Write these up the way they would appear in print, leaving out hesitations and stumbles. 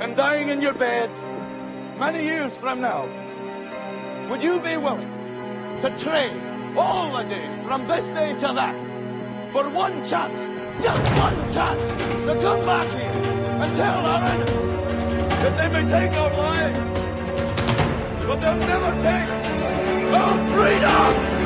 and dying in your beds many years from now, would you be willing to trade all the days from this day to that for one chance, just one chance, to come back here and tell our enemies that they may take our lives, but they'll never take our freedom?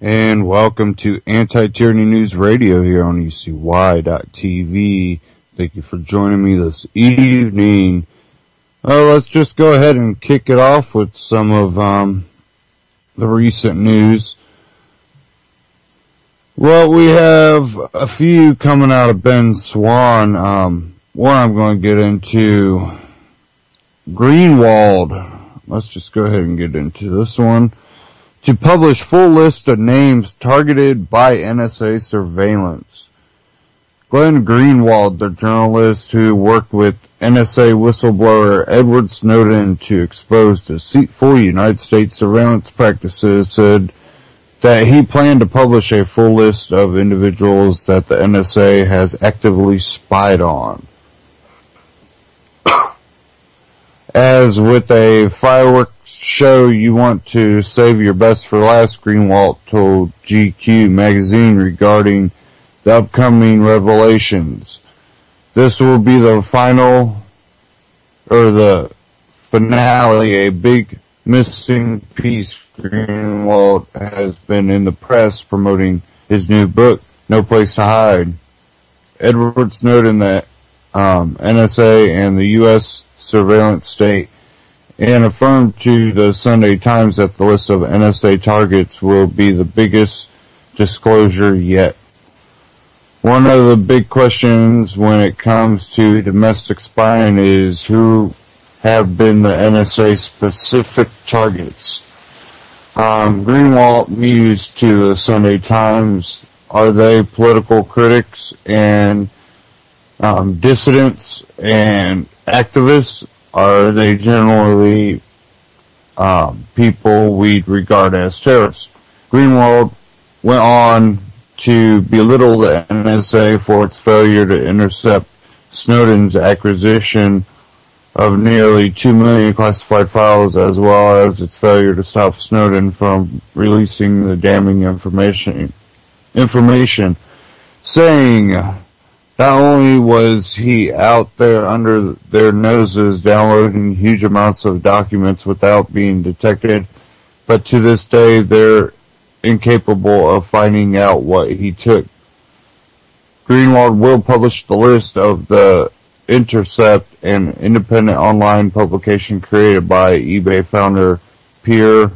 And welcome to Anti-Tyranny News Radio here on ECY.TV. Thank you for joining me this evening. Let's just go ahead and kick it off with some of the recent news. Well, we have a few coming out of Ben Swan. One I'm going to get into. Greenwald. Let's just go ahead and get into this one. To publish full list of names targeted by NSA surveillance. Glenn Greenwald, the journalist who worked with NSA whistleblower Edward Snowden to expose deceitful United States surveillance practices, said that he planned to publish a full list of individuals that the NSA has actively spied on. As with a fireworks show, you want to save your best for last, Greenwald told GQ magazine regarding the upcoming revelations. This will be the final, or the finale, a big missing piece. Greenwald has been in the press promoting his new book, No Place to Hide. Edward Snowden, the NSA and the U.S. surveillance state, and affirmed to the Sunday Times that the list of NSA targets will be the biggest disclosure yet. One of the big questions when it comes to domestic spying is who have been the NSA specific targets. Greenwald mused to the Sunday Times, are they political critics and dissidents and activists? Are they generally people we'd regard as terrorists? Greenwald went on to belittle the NSA for its failure to intercept Snowden's acquisition of nearly 2 million classified files, as well as its failure to stop Snowden from releasing the damning information, saying not only was he out there under their noses downloading huge amounts of documents without being detected, but to this day they're incapable of finding out what he took. Greenwald will publish the list of the Intercept, an independent online publication created by eBay founder Pierre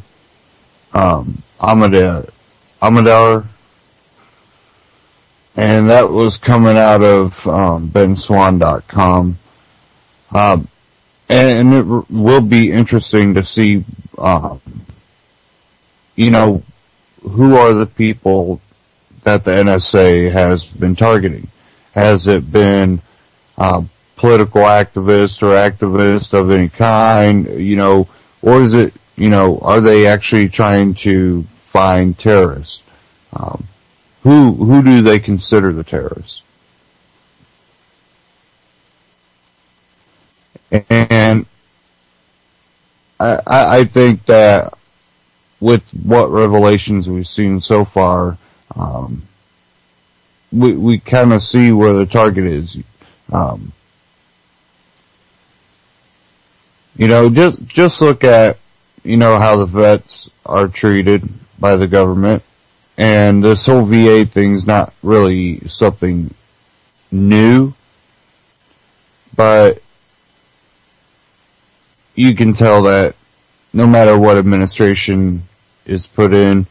Amadar, and that was coming out of benswan.com. And it will be interesting to see, who are the people that the NSA has been targeting. Has it been political activists or activists of any kind, or is it, are they actually trying to find terrorists? Who do they consider the terrorists? And I think that with what revelations we've seen so far, we kind of see where the target is. Just look at, how the vets are treated by the government. And this whole VA thing's not really something new, but you can tell that no matter what administration is put in,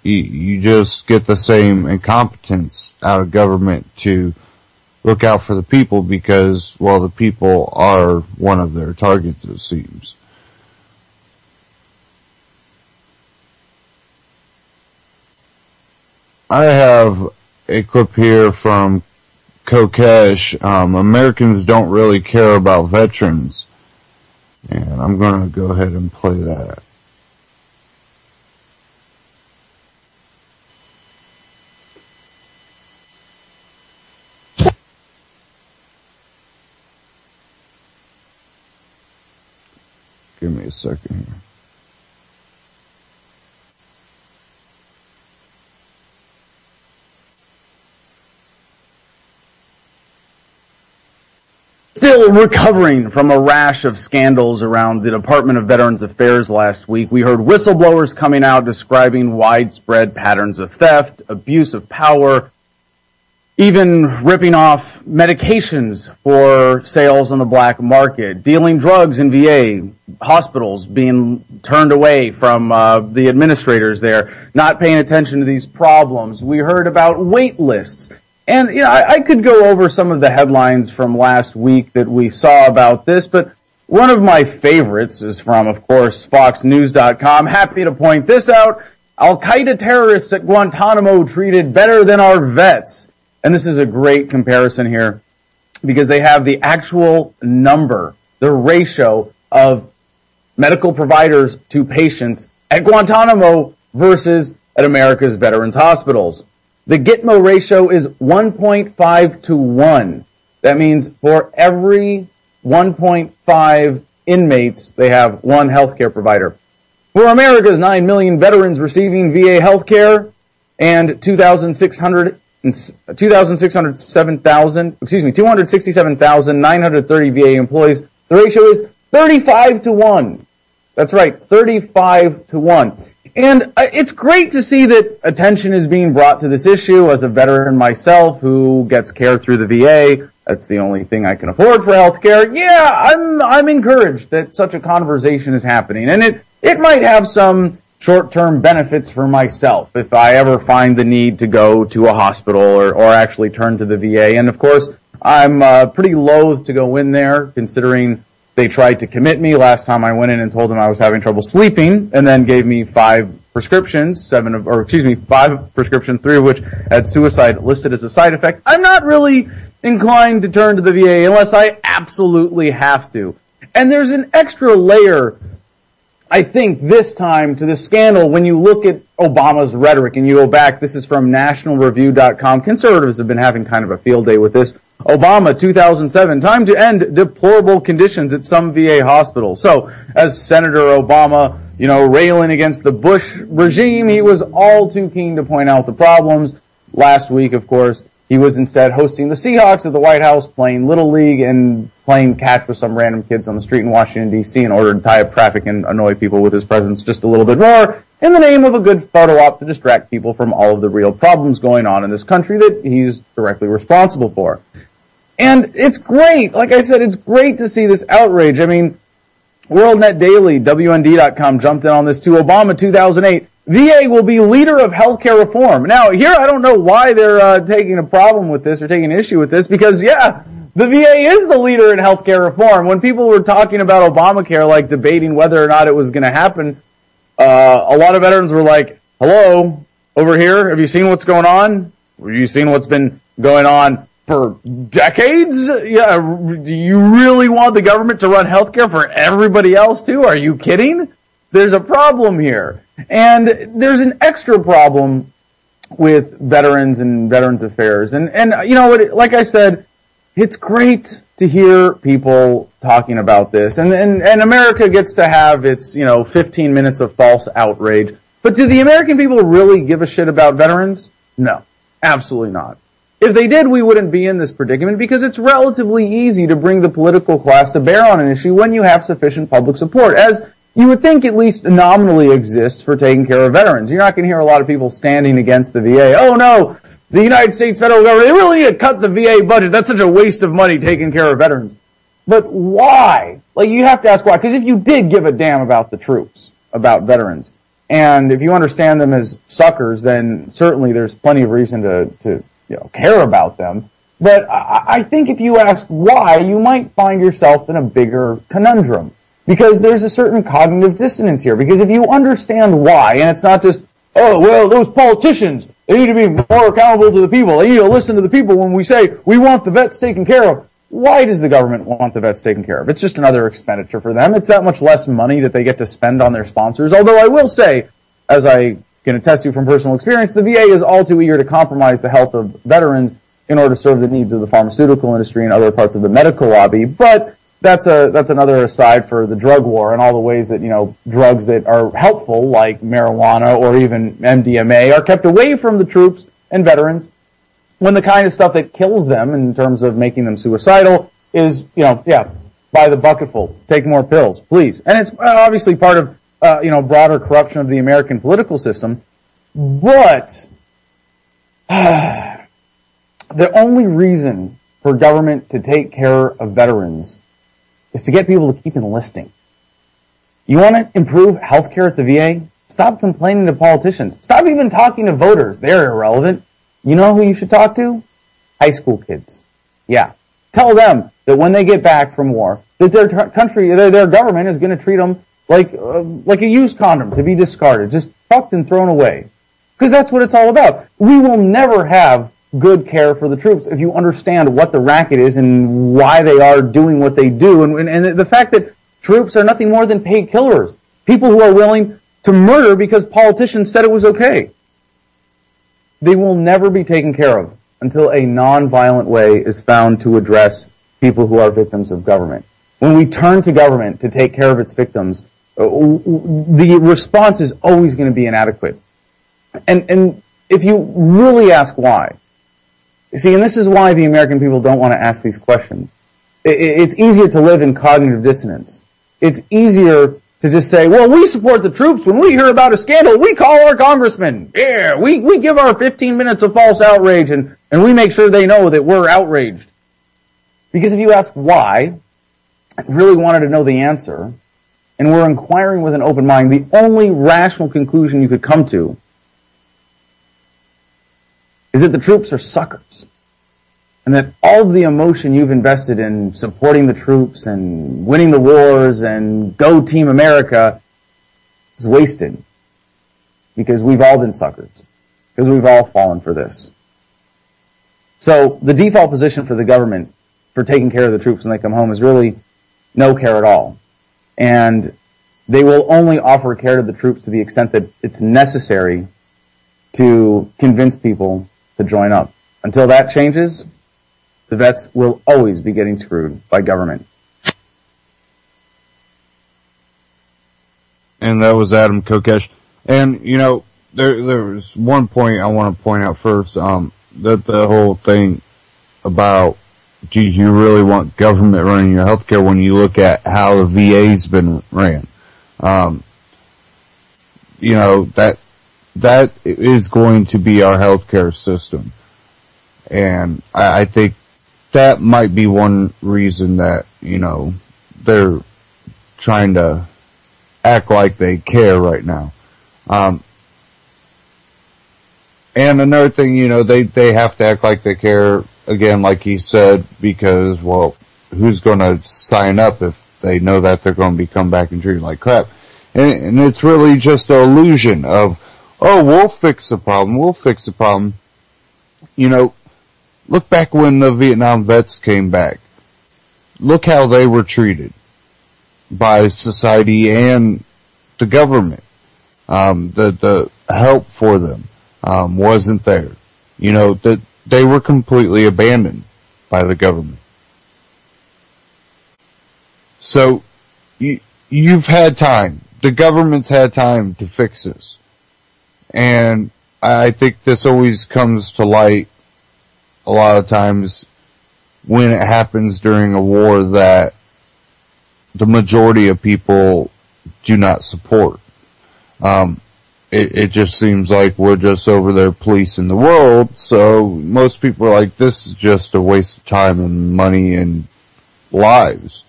you just get the same incompetence out of government to look out for the people because, well, the people are one of their targets, it seems. I have a clip here from Kokesh. Americans don't really care about veterans. And I'm going to go ahead and play that. Give me a second here. Still recovering from a rash of scandals around the Department of Veterans Affairs last week, we heard whistleblowers coming out describing widespread patterns of theft, abuse of power, even ripping off medications for sales on the black market, dealing drugs in VA hospitals, being turned away from the administrators there, not paying attention to these problems. We heard about wait lists. And, I could go over some of the headlines from last week that we saw about this, but one of my favorites is from, of course, FoxNews.com. Happy to point this out. Al-Qaeda terrorists at Guantanamo treated better than our vets. And this is a great comparison here because they have the actual number, the ratio of medical providers to patients at Guantanamo versus at America's veterans hospitals. The Gitmo ratio is 1.5 to 1. That means for every 1.5 inmates, they have one healthcare provider. For America's 9 million veterans receiving VA healthcare and 267,930 VA employees, the ratio is 35 to 1. That's right, 35 to 1. And it's great to see that attention is being brought to this issue. As a veteran myself who gets care through the VA, that's the only thing I can afford for health care. Yeah, I'm encouraged that such a conversation is happening. And it might have some short-term benefits for myself if I ever find the need to go to a hospital or actually turn to the VA. And of course, I'm pretty loath to go in there considering they tried to commit me last time I went in and told them I was having trouble sleeping and then gave me 5 prescriptions, 5 prescriptions, 3 of which had suicide listed as a side effect. I'm not really inclined to turn to the VA unless I absolutely have to. And there's an extra layer, I think, this time to the scandal when you look at Obama's rhetoric and you go back. This is from nationalreview.com. Conservatives have been having kind of a field day with this. Obama, 2007, time to end deplorable conditions at some VA hospitals. So, as Senator Obama, railing against the Bush regime, he was all too keen to point out the problems. Last week, of course, he was instead hosting the Seahawks at the White House, playing Little League and playing catch with some random kids on the street in Washington, D.C. in order to tie up traffic and annoy people with his presence just a little bit more in the name of a good photo op to distract people from all of the real problems going on in this country that he's directly responsible for. And it's great. Like I said, it's great to see this outrage. I mean, WorldNet Daily, WND.com jumped in on this too. Obama, 2008, VA will be leader of healthcare reform. Now, here, I don't know why they're taking a problem with this or taking issue with this because, yeah, the VA is the leader in healthcare reform. When people were talking about Obamacare, like debating whether or not it was going to happen, a lot of veterans were like, hello, over here, have you seen what's going on? Have you seen what's been going on for decades? Yeah, do you really want the government to run healthcare for everybody else too? Are you kidding? There's a problem here. And there's an extra problem with veterans and veterans affairs. And like I said, it's great to hear people talking about this, and America gets to have its 15 minutes of false outrage. But do the American people really give a shit about veterans? No, absolutely not. If they did, we wouldn't be in this predicament, because it's relatively easy to bring the political class to bear on an issue when you have sufficient public support, as you would think at least nominally exists for taking care of veterans. You're not going to hear a lot of people standing against the VA. Oh no, the United States federal government, they really need to cut the VA budget. That's such a waste of money taking care of veterans. But why? Like, you have to ask why. Because if you did give a damn about the troops, about veterans, and if you understand them as suckers, then certainly there's plenty of reason to care about them. But I think if you ask why, you might find yourself in a bigger conundrum. Because there's a certain cognitive dissonance here. Because if you understand why, and it's not just, oh, well, those politicians, they need to be more accountable to the people. They need to listen to the people when we say we want the vets taken care of. Why does the government want the vets taken care of? It's just another expenditure for them. It's that much less money that they get to spend on their sponsors. Although I will say, as I can attest to from personal experience, the VA is all too eager to compromise the health of veterans in order to serve the needs of the pharmaceutical industry and other parts of the medical lobby. But that's another aside for the drug war and all the ways that, drugs that are helpful, like marijuana or even MDMA, are kept away from the troops and veterans, when the kind of stuff that kills them in terms of making them suicidal is, by the bucketful. Take more pills, please. And it's obviously part of, broader corruption of the American political system. But the only reason for government to take care of veterans is to get people to keep enlisting. You want to improve healthcare at the VA? Stop complaining to politicians. Stop even talking to voters. They're irrelevant. You know who you should talk to? High school kids. Yeah. Tell them that when they get back from war, that their government is going to treat them like a used condom to be discarded, just fucked and thrown away. Because that's what it's all about. We will never have good care for the troops if you understand what the racket is and why they are doing what they do, and the fact that troops are nothing more than paid killers, people who are willing to murder because politicians said it was okay. They will never be taken care of until a non-violent way is found to address people who are victims of government. When we turn to government to take care of its victims, the response is always going to be inadequate. And if you really ask why, see, and this is why the American people don't want to ask these questions. It's easier to live in cognitive dissonance. It's easier to just say, well, we support the troops. When we hear about a scandal, we call our congressman. Yeah, we give our 15 minutes of false outrage, and we make sure they know that we're outraged. Because if you ask why, I really wanted to know the answer, and we're inquiring with an open mind, the only rational conclusion you could come to is that the troops are suckers. And that all of the emotion you've invested in supporting the troops and winning the wars and go Team America is wasted. Because we've all been suckers. Because we've all fallen for this. So the default position for the government for taking care of the troops when they come home is really no care at all. And they will only offer care to the troops to the extent that it's necessary to convince people to join up. Until that changes, the vets will always be getting screwed by government. And that was Adam Kokesh. And, there's one point I want to point out first, that the whole thing about, do you really want government running your healthcare when you look at how the VA's been ran? That is going to be our healthcare system. And I think that might be one reason that, they're trying to act like they care right now. And another thing, they have to act like they care, again, like he said, because, well, who's going to sign up if they know that they're going to be come back and treated like crap? And it's really just an illusion of, oh, we'll fix the problem. Look back when the Vietnam vets came back. Look how they were treated by society and the government. The help for them wasn't there. That they were completely abandoned by the government. So, you've had time. The government's had time to fix this. And I think this always comes to light a lot of times when it happens during a war that the majority of people do not support. It just seems like we're just over there policing the world, so most people are like, this is just a waste of time and money and lives.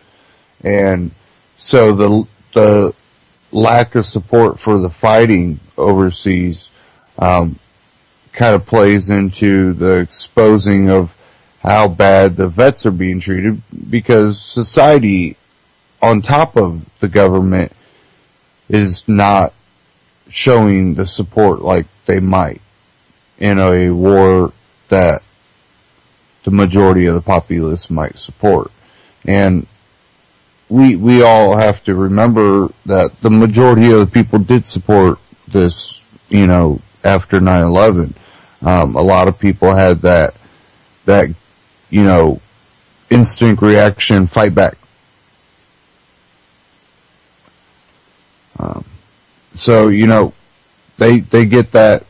And so the lack of support for the fighting overseas, kind of plays into the exposing of how bad the vets are being treated, because society on top of the government is not showing the support like they might in a war that the majority of the populace might support. And we all have to remember that the majority of the people did support this, after 9/11. A lot of people had that, instinct reaction, fight back. So, they get that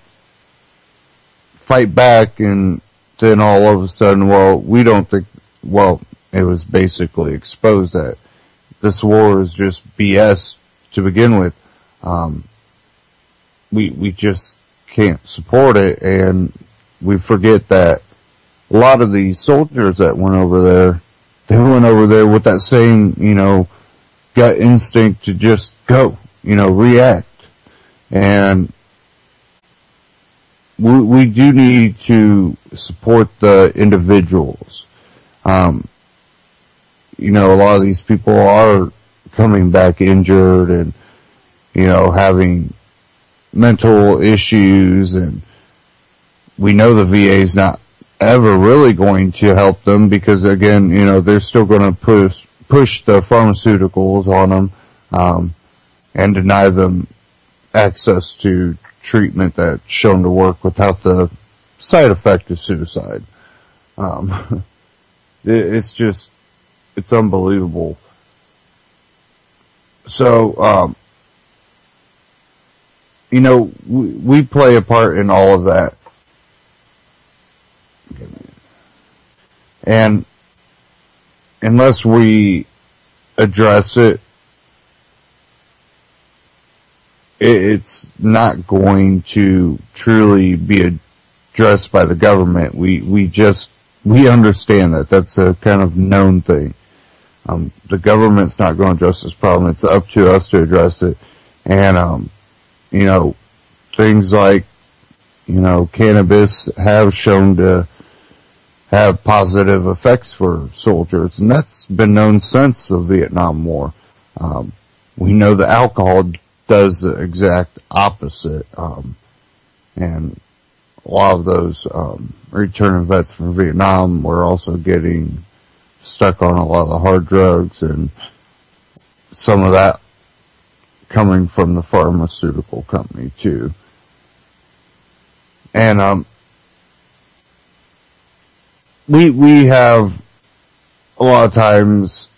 fight back, and then all of a sudden, we don't think, it was basically exposed that this war is just BS to begin with. We just can't support it, and we forget that a lot of these soldiers that went over there, they went over there with that same, gut instinct to just go, react. And we do need to support the individuals. A lot of these people are coming back injured and, having mental issues, and we know the VA is not ever really going to help them because, again, they're still going to push the pharmaceuticals on them, and deny them access to treatment that's shown to work without the side effect of suicide. It's unbelievable. So, we play a part in all of that. And unless we address it, it's not going to truly be addressed by the government. We understand that. That's a kind of known thing. The government's not going to address this problem. It's up to us to address it. And, things like, cannabis have shown to have positive effects for soldiers, and that's been known since the Vietnam War. We know that alcohol does the exact opposite, and a lot of those returning vets from Vietnam were also getting stuck on a lot of the hard drugs, and some of that coming from the pharmaceutical company too. And we have a lot of times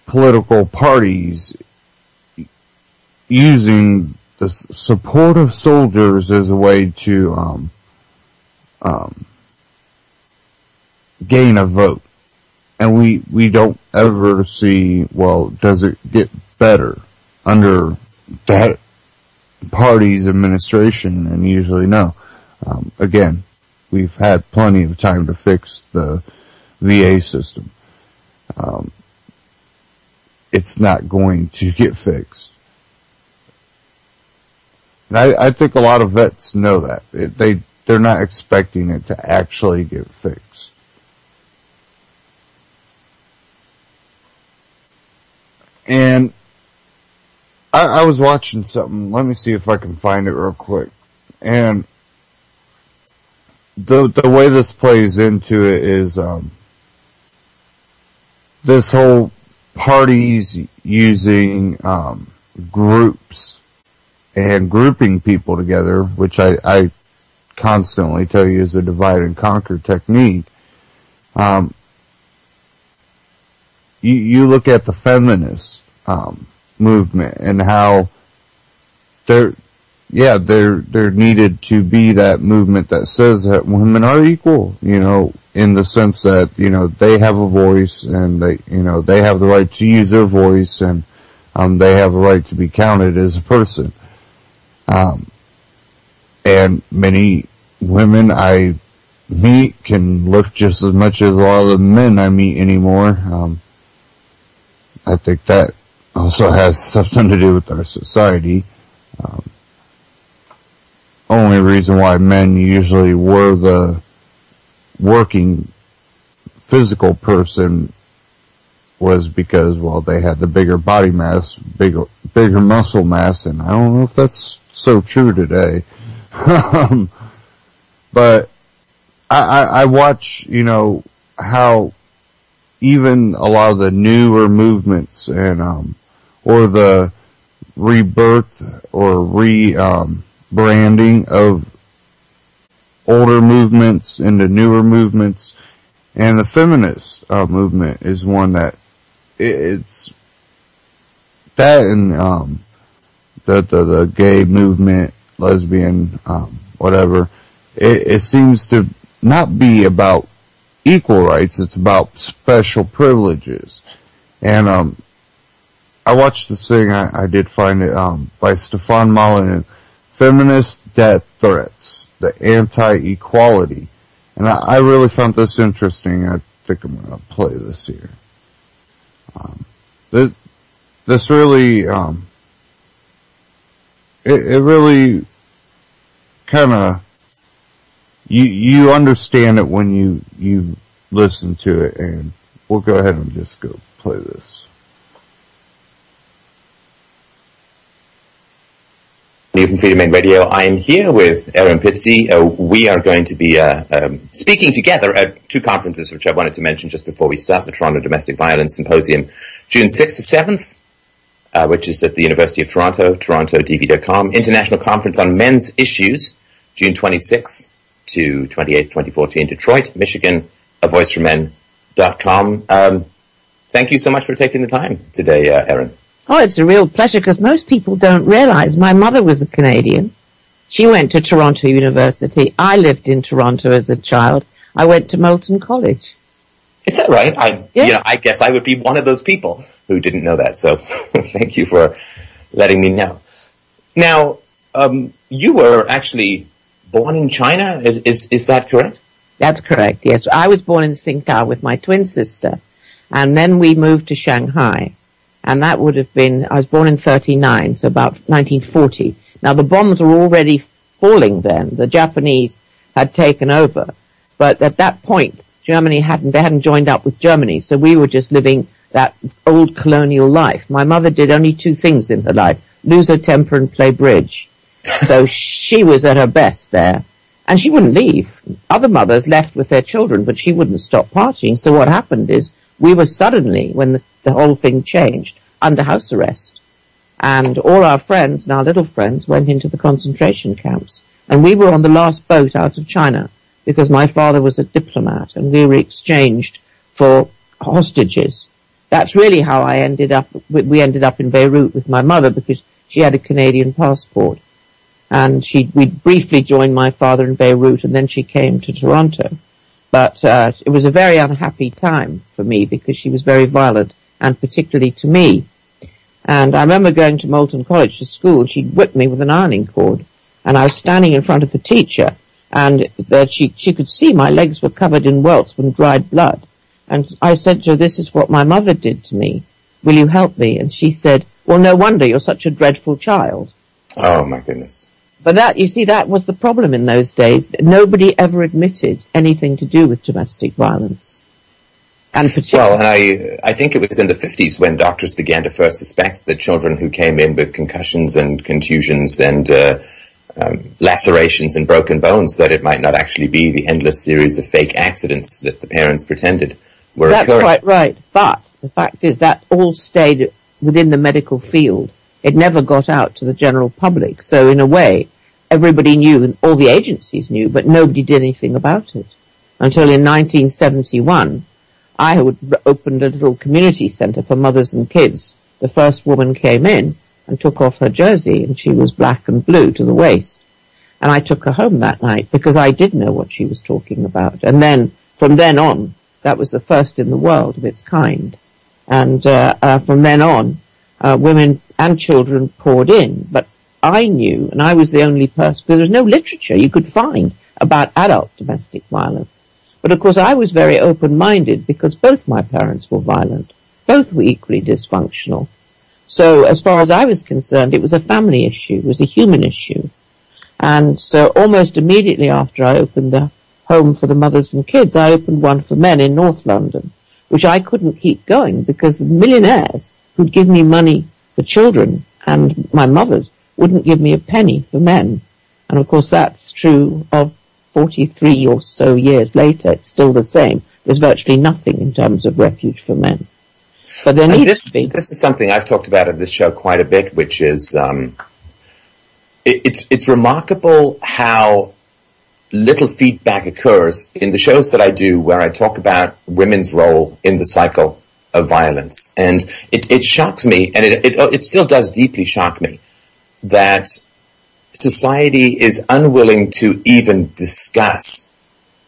political parties using the support of soldiers as a way to gain a vote. And we don't ever see, does it get better under that party's administration? And usually no. Again, we've had plenty of time to fix the VA system. It's not going to get fixed. And I think a lot of vets know that. They're not expecting it to actually get fixed. And I was watching something. Let me see if I can find it real quick. And the way this plays into it is this whole parties using groups and grouping people together, which I constantly tell you is a divide and conquer technique. you look at the feminist movement and how there needed to be that movement that says that women are equal, in the sense that, they have a voice and they have the right to use their voice, and they have a right to be counted as a person. And many women I meet can lift just as much as a lot of the men I meet anymore. I think that also has something to do with our society. Only reason why men usually were the working physical person was because, they had the bigger body mass, bigger muscle mass, and I don't know if that's so true today. But I watch, how even a lot of the newer movements and, or the rebirth or branding of older movements into newer movements, and the feminist movement is one that it's that, and the gay movement, lesbian, whatever. It seems to not be about equal rights. It's about special privileges. And I watched this thing. I did find it by Stefan Molyneux, Feminist Death Threats, the Anti-Equality. And I really found this interesting. I think I'm going to play this here. This really, it really kind of, you understand it when you listen to it, and we'll go ahead and just go play this. New from Freedom Main Radio. I'm here with Aaron Pitsey. We are going to be speaking together at two conferences, which I wanted to mention just before we start. The Toronto Domestic Violence Symposium, June 6th to 7th, which is at the University of Toronto, torontodv.com. International Conference on Men's Issues, June 26th to 28th, 2014, Detroit, Michigan, avoiceformen.com. Thank you so much for taking the time today, Aaron. Oh, it's a real pleasure, because most people don't realize my mother was a Canadian. She went to Toronto University. I lived in Toronto as a child. I went to Moulton College. Is that right? I guess I would be one of those people who didn't know that. So thank you for letting me know. Now, you were actually born in China. Is that correct? That's correct. Yes. I was born in Tsingtao with my twin sister, and then we moved to Shanghai. And that would have been, I was born in 1939, so about 1940. Now, the bombs were already falling then. The Japanese had taken over. But at that point, they hadn't joined up with Germany, so we were just living that old colonial life. My mother did only two things in her life: lose her temper and play bridge. So she was at her best there. And she wouldn't leave. Other mothers left with their children, but she wouldn't stop partying. So what happened is, we were suddenly, when the whole thing changed, under house arrest. And all our friends, and our little friends, went into the concentration camps. And we were on the last boat out of China, because my father was a diplomat, and we were exchanged for hostages. That's really how we ended up in Beirut with my mother, because she had a Canadian passport. And we briefly joined my father in Beirut, and then she came to Toronto. But it was a very unhappy time for me, because she was very violent, and particularly to me. And I remember going to Moulton College to school. She'd whipped me with an ironing cord, and I was standing in front of the teacher, and she could see my legs were covered in welts from dried blood. And I said to her, "This is what my mother did to me. Will you help me?" And she said, "Well, no wonder you're such a dreadful child." Oh, my goodness. But that was the problem in those days. Nobody ever admitted anything to do with domestic violence. And I think it was in the 50s when doctors began to first suspect that children who came in with concussions and contusions and lacerations and broken bones, that it might not actually be the endless series of fake accidents that the parents pretended were occurring. That's quite right. But the fact is that all stayed within the medical field. It never got out to the general public. So in a way, everybody knew, and all the agencies knew, but nobody did anything about it. Until in 1971, I had opened a little community center for mothers and kids. The first woman came in and took off her jersey, and she was black and blue to the waist. And I took her home that night because I did know what she was talking about. And then, from then on, that was the first in the world of its kind. And from then on, women and children poured in. But I knew, and I was the only person, because there was no literature you could find about adult domestic violence. But of course I was very open-minded because both my parents were violent. Both were equally dysfunctional. So as far as I was concerned, it was a family issue, it was a human issue. And so almost immediately after I opened the home for the mothers and kids, I opened one for men in North London, which I couldn't keep going because the millionaires who'd give me money for children and my mothers wouldn't give me a penny for men. And of course that's true of 43 or so years later. It's still the same. There's virtually nothing in terms of refuge for men. But there needs to be. This is something I've talked about at this show quite a bit, which is it's remarkable how little feedback occurs in the shows that I do where I talk about women's role in the cycle of violence. And it shocks me, and it still does deeply shock me, that society is unwilling to even discuss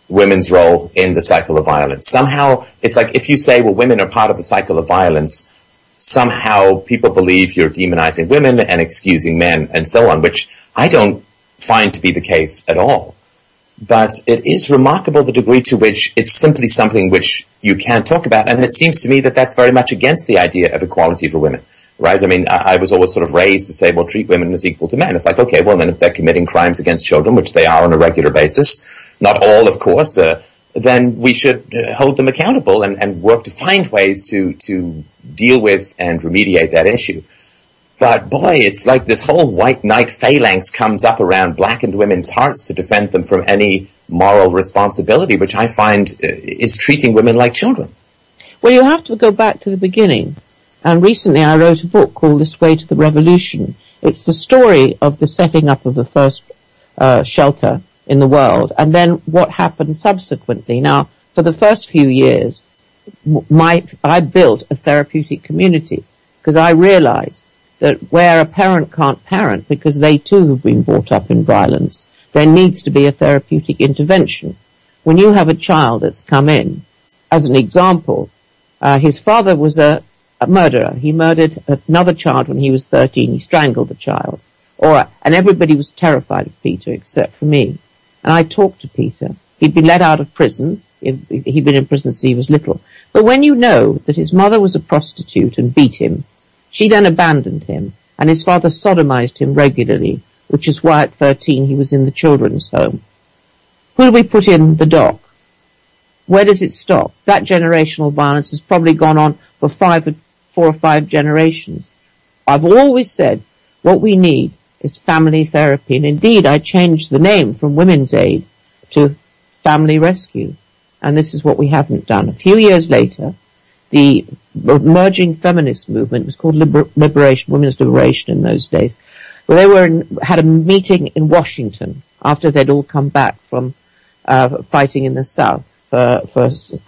women's role in the cycle of violence. Somehow, it's like if you say, well, women are part of the cycle of violence, somehow people believe you're demonizing women and excusing men and so on, which I don't find to be the case at all. But it is remarkable the degree to which it's simply something which you can't talk about, and it seems to me that that's very much against the idea of equality for women. Right? I mean, I was always sort of raised to say, well, treat women as equal to men. It's like, okay, well, then if they're committing crimes against children, which they are on a regular basis, not all, of course, then we should hold them accountable and work to find ways to deal with and remediate that issue. But boy, it's like this whole white knight phalanx comes up around blackened women's hearts to defend them from any moral responsibility, which I find is treating women like children. Well, you have to go back to the beginning. And recently I wrote a book called This Way to the Revolution. It's the story of the setting up of the first shelter in the world, and then what happened subsequently. Now, for the first few years, I built a therapeutic community because I realized that where a parent can't parent because they too have been brought up in violence, there needs to be a therapeutic intervention. When you have a child that's come in, as an example, his father was a murderer. He murdered another child when he was 13. He strangled the child. And everybody was terrified of Peter except for me. And I talked to Peter. He'd been let out of prison. He'd been in prison since he was little. But when you know that his mother was a prostitute and beat him, she then abandoned him, and his father sodomized him regularly, which is why at 13 he was in the children's home. Who do we put in the dock? Where does it stop? That generational violence has probably gone on for 4 or 5 generations. I've always said what we need is family therapy, and indeed I changed the name from Women's Aid to Family Rescue, and this is what we haven't done. A few years later, the emerging feminist movement, it was called Liberation, Women's Liberation in those days, where they had a meeting in Washington after they'd all come back from fighting in the South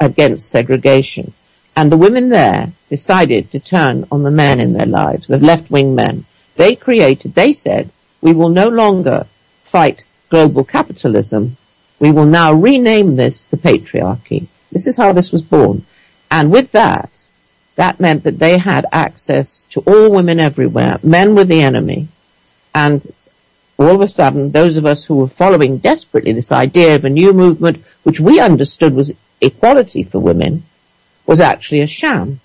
against segregation. And the women there decided to turn on the men in their lives, the left-wing men. They said, we will no longer fight global capitalism. We will now rename this the patriarchy. This is how this was born. And with that meant that they had access to all women everywhere. Men were the enemy. And all of a sudden, those of us who were following desperately this idea of a new movement, which we understood was equality for women, was actually a sham.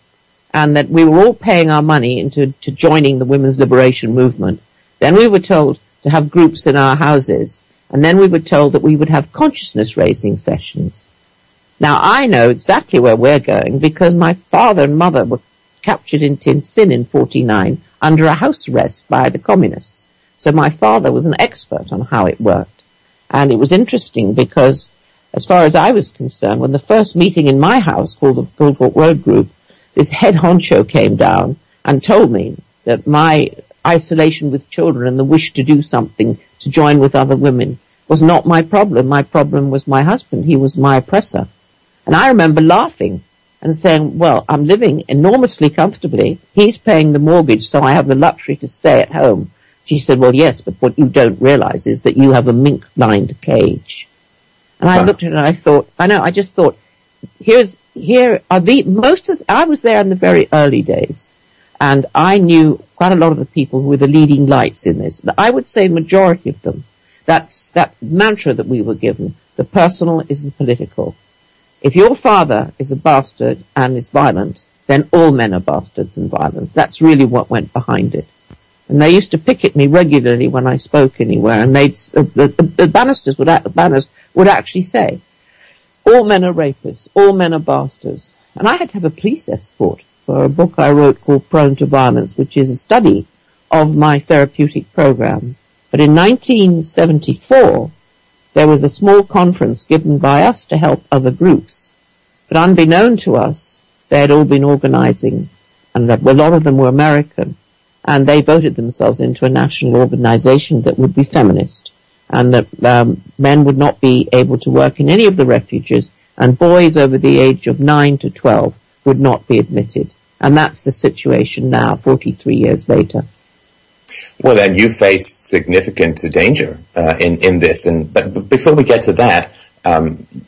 And that we were all paying our money into joining the women's liberation movement. Then we were told to have groups in our houses. And then we were told that we would have consciousness-raising sessions. Now, I know exactly where we're going because my father and mother were captured in Tin Sin in 1949 under a house arrest by the communists. So my father was an expert on how it worked. And it was interesting because, as far as I was concerned, when the first meeting in my house called the Goldwalk Road Group, this head honcho came down and told me that my isolation with children and the wish to do something to join with other women was not my problem. My problem was my husband. He was my oppressor. And I remember laughing and saying, well, I'm living enormously comfortably. He's paying the mortgage, so I have the luxury to stay at home. She said, well, yes, but what you don't realize is that you have a mink-lined cage. And I looked at it and I thought, I just thought, I was there in the very early days, and I knew quite a lot of the people who were the leading lights in this. I would say the majority of them, that mantra that we were given, the personal is the political. If your father is a bastard and is violent, then all men are bastards and violent. That's really what went behind it. And they used to pick at me regularly when I spoke anywhere, and the banisters would actually say, all men are rapists, all men are bastards. And I had to have a police escort for a book I wrote called Prone to Violence, which is a study of my therapeutic program. But in 1974, there was a small conference given by us to help other groups. But unbeknown to us, they had all been organizing, and a lot of them were American, and they voted themselves into a national organization that would be feminist, and that men would not be able to work in any of the refuges, and boys over the age of 9 to 12 would not be admitted. And that's the situation now, 43 years later. Well, then you faced significant danger in this. But before we get to that,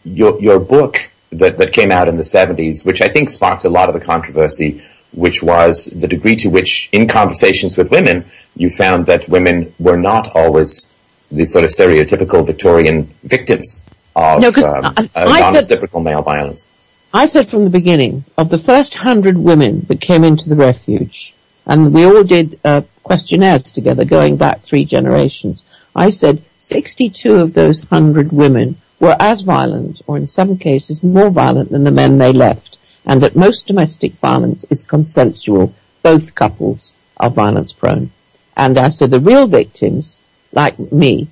your book that came out in the 70s, which I think sparked a lot of the controversy, which was the degree to which, in conversations with women, you found that women were not always the sort of stereotypical Victorian victims of non-reciprocal male violence. I said from the beginning, of the first 100 women that came into the refuge, and we all did questionnaires together going back 3 generations, I said 62 of those 100 women were as violent, or in some cases more violent than the men they left, and that most domestic violence is consensual. Both couples are violence prone. And I said the real victims, like me,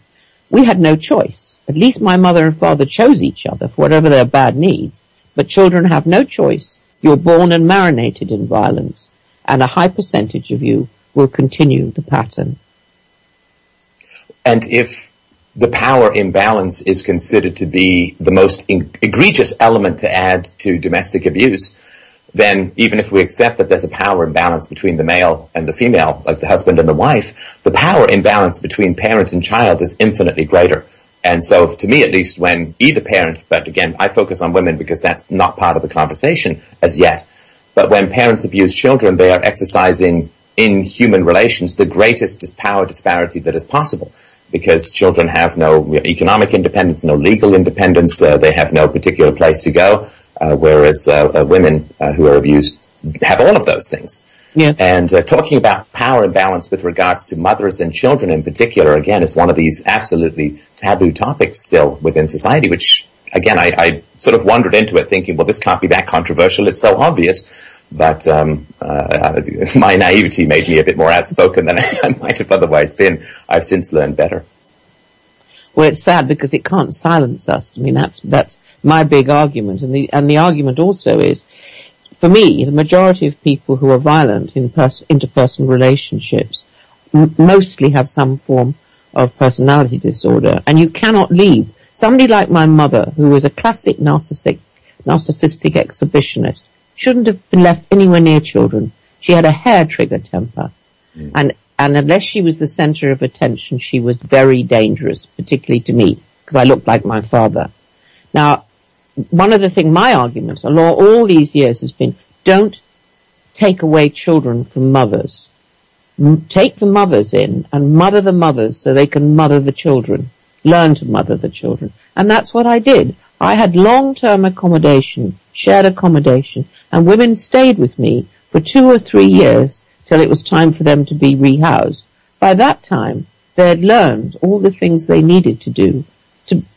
we had no choice. At least my mother and father chose each other for whatever their bad needs, but children have no choice. You're born and marinated in violence, and a high percentage of you will continue the pattern. And if the power imbalance is considered to be the most egregious element to add to domestic abuse, then even if we accept that there's a power imbalance between the male and the female, like the husband and the wife, the power imbalance between parent and child is infinitely greater. And so, to me at least, when either parent, but again, I focus on women because that's not part of the conversation as yet, but when parents abuse children, they are exercising in human relations the greatest power disparity that is possible, because children have no economic independence, no legal independence, they have no particular place to go, whereas women who are abused have all of those things. Yeah. And talking about power imbalance with regards to mothers and children in particular, again, is one of these absolutely taboo topics still within society, which, again, I sort of wandered into it thinking, well, this can't be that controversial, it's so obvious. But my naivety made me a bit more outspoken than I might have otherwise been. I've since learned better. Well, it's sad because it can't silence us. I mean, that's my big argument. And the argument also is, for me, the majority of people who are violent in interpersonal relationships mostly have some form of personality disorder. And you cannot leave. Somebody like my mother, who was a classic narcissistic exhibitionist, shouldn't have been left anywhere near children. She had a hair-trigger temper. And unless she was the center of attention, she was very dangerous, particularly to me, because I looked like my father. Now, one of the things, my argument along all these years has been, don't take away children from mothers. Take the mothers in and mother the mothers so they can mother the children. Learn to mother the children. And that's what I did. I had long-term accommodation, shared accommodation, and women stayed with me for 2 or 3 years till it was time for them to be rehoused. By that time, they had learned all the things they needed to do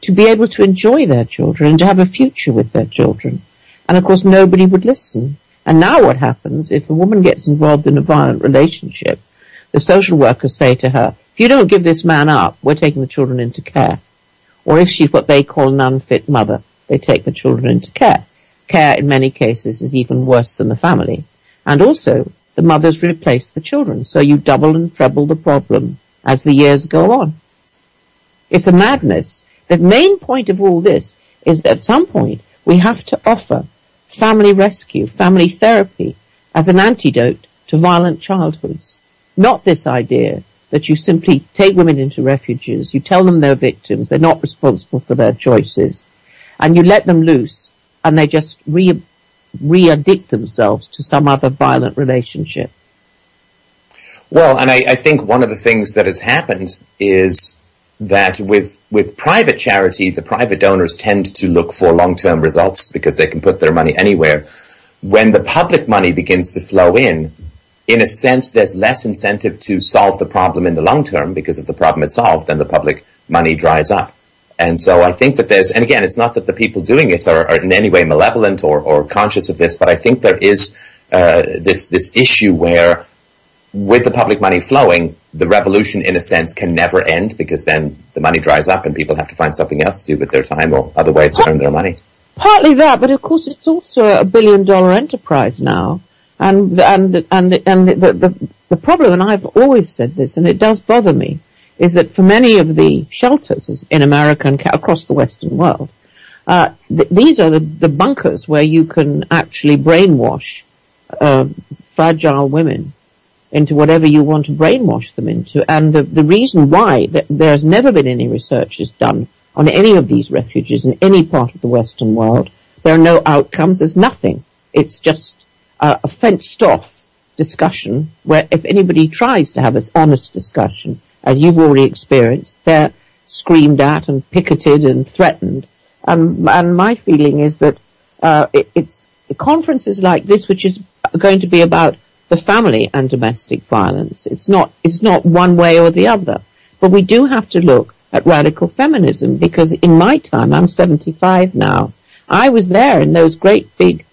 to be able to enjoy their children and to have a future with their children. And of course, nobody would listen. And now what happens, if a woman gets involved in a violent relationship, the social workers say to her, if you don't give this man up, we're taking the children into care. Or if she's what they call an unfit mother, they take the children into care. Care, in many cases, is even worse than the family. And also, the mothers replace the children, so you double and treble the problem as the years go on. It's a madness. The main point of all this is at some point we have to offer family rescue, family therapy as an antidote to violent childhoods. Not this idea that you simply take women into refuges, you tell them they're victims, they're not responsible for their choices, and you let them loose, and they just re-addict themselves to some other violent relationship. Well, and I think one of the things that has happened is that with private charity, the private donors tend to look for long-term results because they can put their money anywhere. When the public money begins to flow in a sense, there's less incentive to solve the problem in the long term because if the problem is solved, then the public money dries up. And so I think that and again, it's not that the people doing it are in any way malevolent or conscious of this, but I think there is this issue where with the public money flowing, the revolution, in a sense, can never end because then the money dries up and people have to find something else to do with their time or other ways to earn their money. Partly that, but of course it's also a $1 billion enterprise now. And the problem, and I've always said this, and it does bother me, is that for many of the shelters in America and across the Western world, these are the bunkers where you can actually brainwash fragile women into whatever you want to brainwash them into. And the reason why there has never been any research is done on any of these refuges in any part of the Western world. There are no outcomes. There's nothing. It's just a fenced-off discussion where if anybody tries to have an honest discussion, as you've already experienced, they're screamed at and picketed and threatened. And my feeling is that it's conferences like this, which is going to be about the family and domestic violence. It's not one way or the other. But we do have to look at radical feminism because in my time, I'm 75 now, I was there in those great big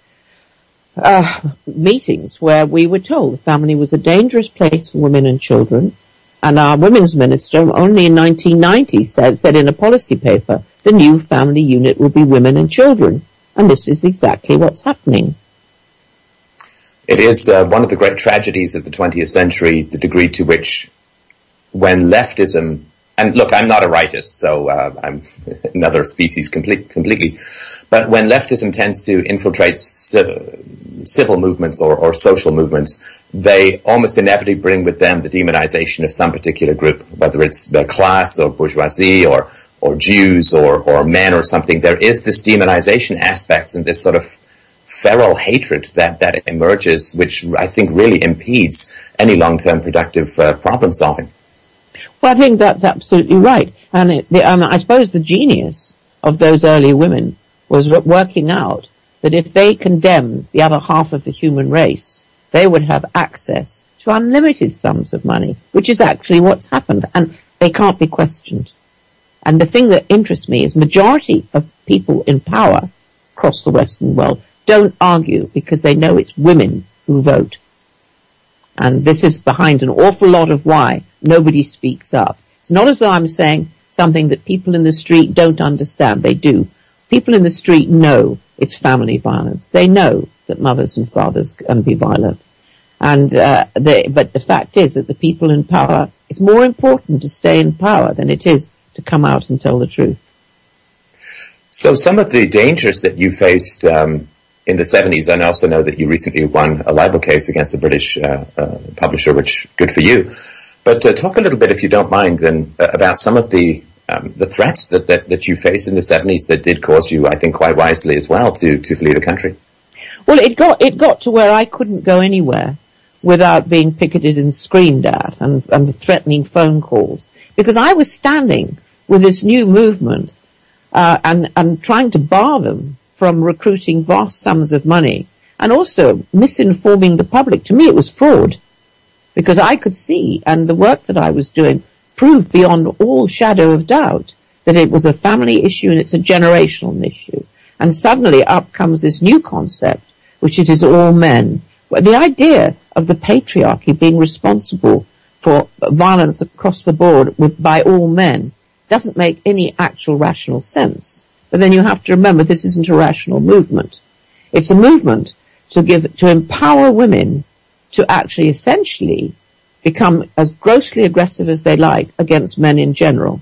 meetings where we were told the family was a dangerous place for women and children. And our women's minister only in 1990 said in a policy paper, the new family unit will be women and children. And this is exactly what's happening. It is one of the great tragedies of the 20th century, the degree to which when leftism, and look, I'm not a rightist, so I'm another species completely, but when leftism tends to infiltrate civil movements or social movements, they almost inevitably bring with them the demonization of some particular group, whether it's the class or bourgeoisie or Jews or men or something. There is this demonization aspect and this sort of feral hatred that emerges, which I think really impedes any long-term productive problem solving. Well, I think that's absolutely right. And I suppose the genius of those early women was working out that if they condemned the other half of the human race, they would have access to unlimited sums of money, which is actually what's happened. And they can't be questioned. And the thing that interests me is majority of people in power across the Western world don't argue because they know it's women who vote. And this is behind an awful lot of why nobody speaks up. It's not as though I'm saying something that people in the street don't understand. They do. People in the street know it's family violence. They know that mothers and fathers can be violent. And but the fact is that the people in power, it's more important to stay in power than it is to come out and tell the truth. So some of the dangers that you faced in the 70s, and I also know that you recently won a libel case against a British publisher, which good for you. But talk a little bit, if you don't mind, and about some of the threats that you faced in the 70s that did cause you, I think, quite wisely as well, to flee the country. Well, it got to where I couldn't go anywhere without being picketed and screamed at and threatening phone calls, because I was standing with this new movement and trying to bar them from recruiting vast sums of money and also misinforming the public. To me, it was fraud, because I could see, and the work that I was doing proved beyond all shadow of doubt that it was a family issue and it's a generational issue. And suddenly up comes this new concept, which it is all men. Well, the idea of the patriarchy being responsible for violence across the board by all men doesn't make any actual rational sense. But then you have to remember this isn't a rational movement. It's a movement to empower women to actually essentially become as grossly aggressive as they like against men in general.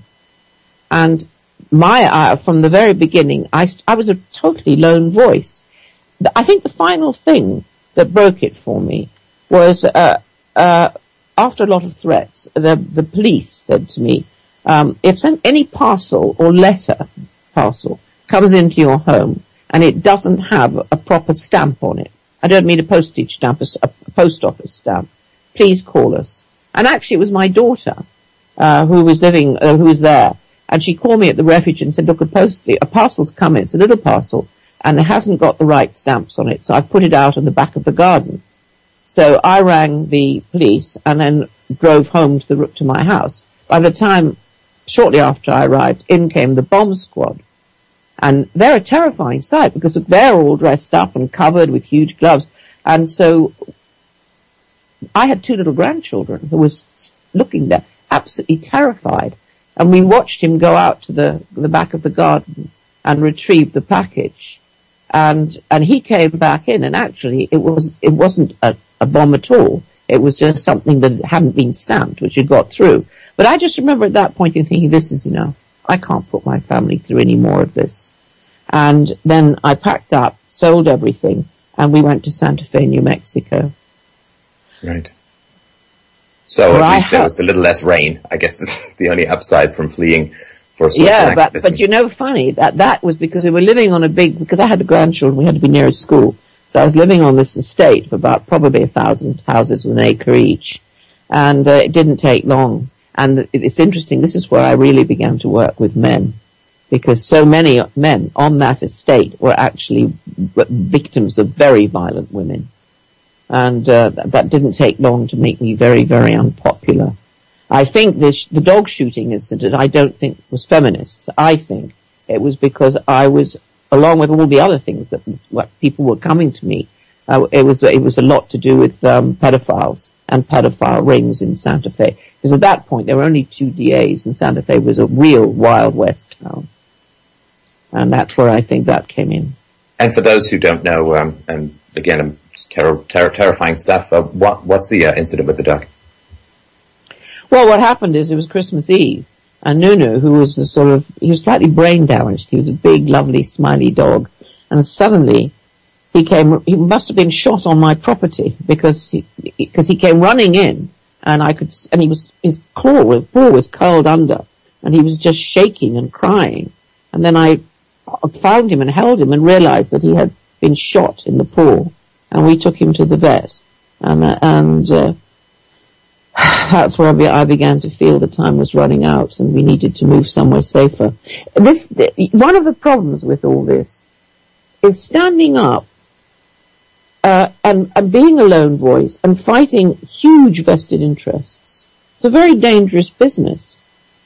And from the very beginning, I was a totally lone voice. I think the final thing that broke it for me was after a lot of threats, the police said to me, if any parcel or parcel comes into your home and it doesn't have a proper stamp on it, I don't mean a postage stamp, a post office stamp, please call us. And actually it was my daughter who was there, and she called me at the refuge and said, look, a parcel's come in, it's a little parcel, and it hasn't got the right stamps on it, so I put it out in the back of the garden. So I rang the police and then drove home to my house. By the time, shortly after I arrived, in came the bomb squad. And they're a terrifying sight because they're all dressed up and covered with huge gloves. And so I had 2 little grandchildren who was looking there, absolutely terrified. And we watched him go out to the back of the garden and retrieve the package. And he came back in, and actually it wasn't a bomb at all. It was just something that hadn't been stamped, which had got through. But I just remember at that point thinking, this is enough. I can't put my family through any more of this. And then I packed up, sold everything, and we went to Santa Fe, New Mexico. Right. So at least there was a little less rain. I guess that's the only upside from fleeing for social activism. But funny, that was because we were living on because I had the grandchildren, we had to be near a school. So I was living on this estate of about probably 1,000 houses with an acre each. And it didn't take long. And it's interesting, this is where I really began to work with men. Because so many men on that estate were actually victims of very violent women. And that didn't take long to make me very, very unpopular. I think the dog shooting incident, I don't think was feminist. I think it was because I was, along with all the other things that people were coming to me, it was a lot to do with pedophiles and pedophile rings in Santa Fe. Because at that point there were only 2 DAs, and Santa Fe was a real Wild West town. And that's where I think that came in. And for those who don't know, and again, terrifying stuff, what's the incident with the dog? Well, what happened is it was Christmas Eve, and Nunu, who was he was slightly brain damaged. He was a big, lovely, smiley dog. And suddenly he must have been shot on my property because he came running in, and his paw was curled under, and he was just shaking and crying. And then I found him and held him and realized that he had been shot in the paw, and we took him to the vet. And that's where I began to feel the time was running out and we needed to move somewhere safer. One of the problems with all this is standing up and being a lone voice and fighting huge vested interests. It's a very dangerous business,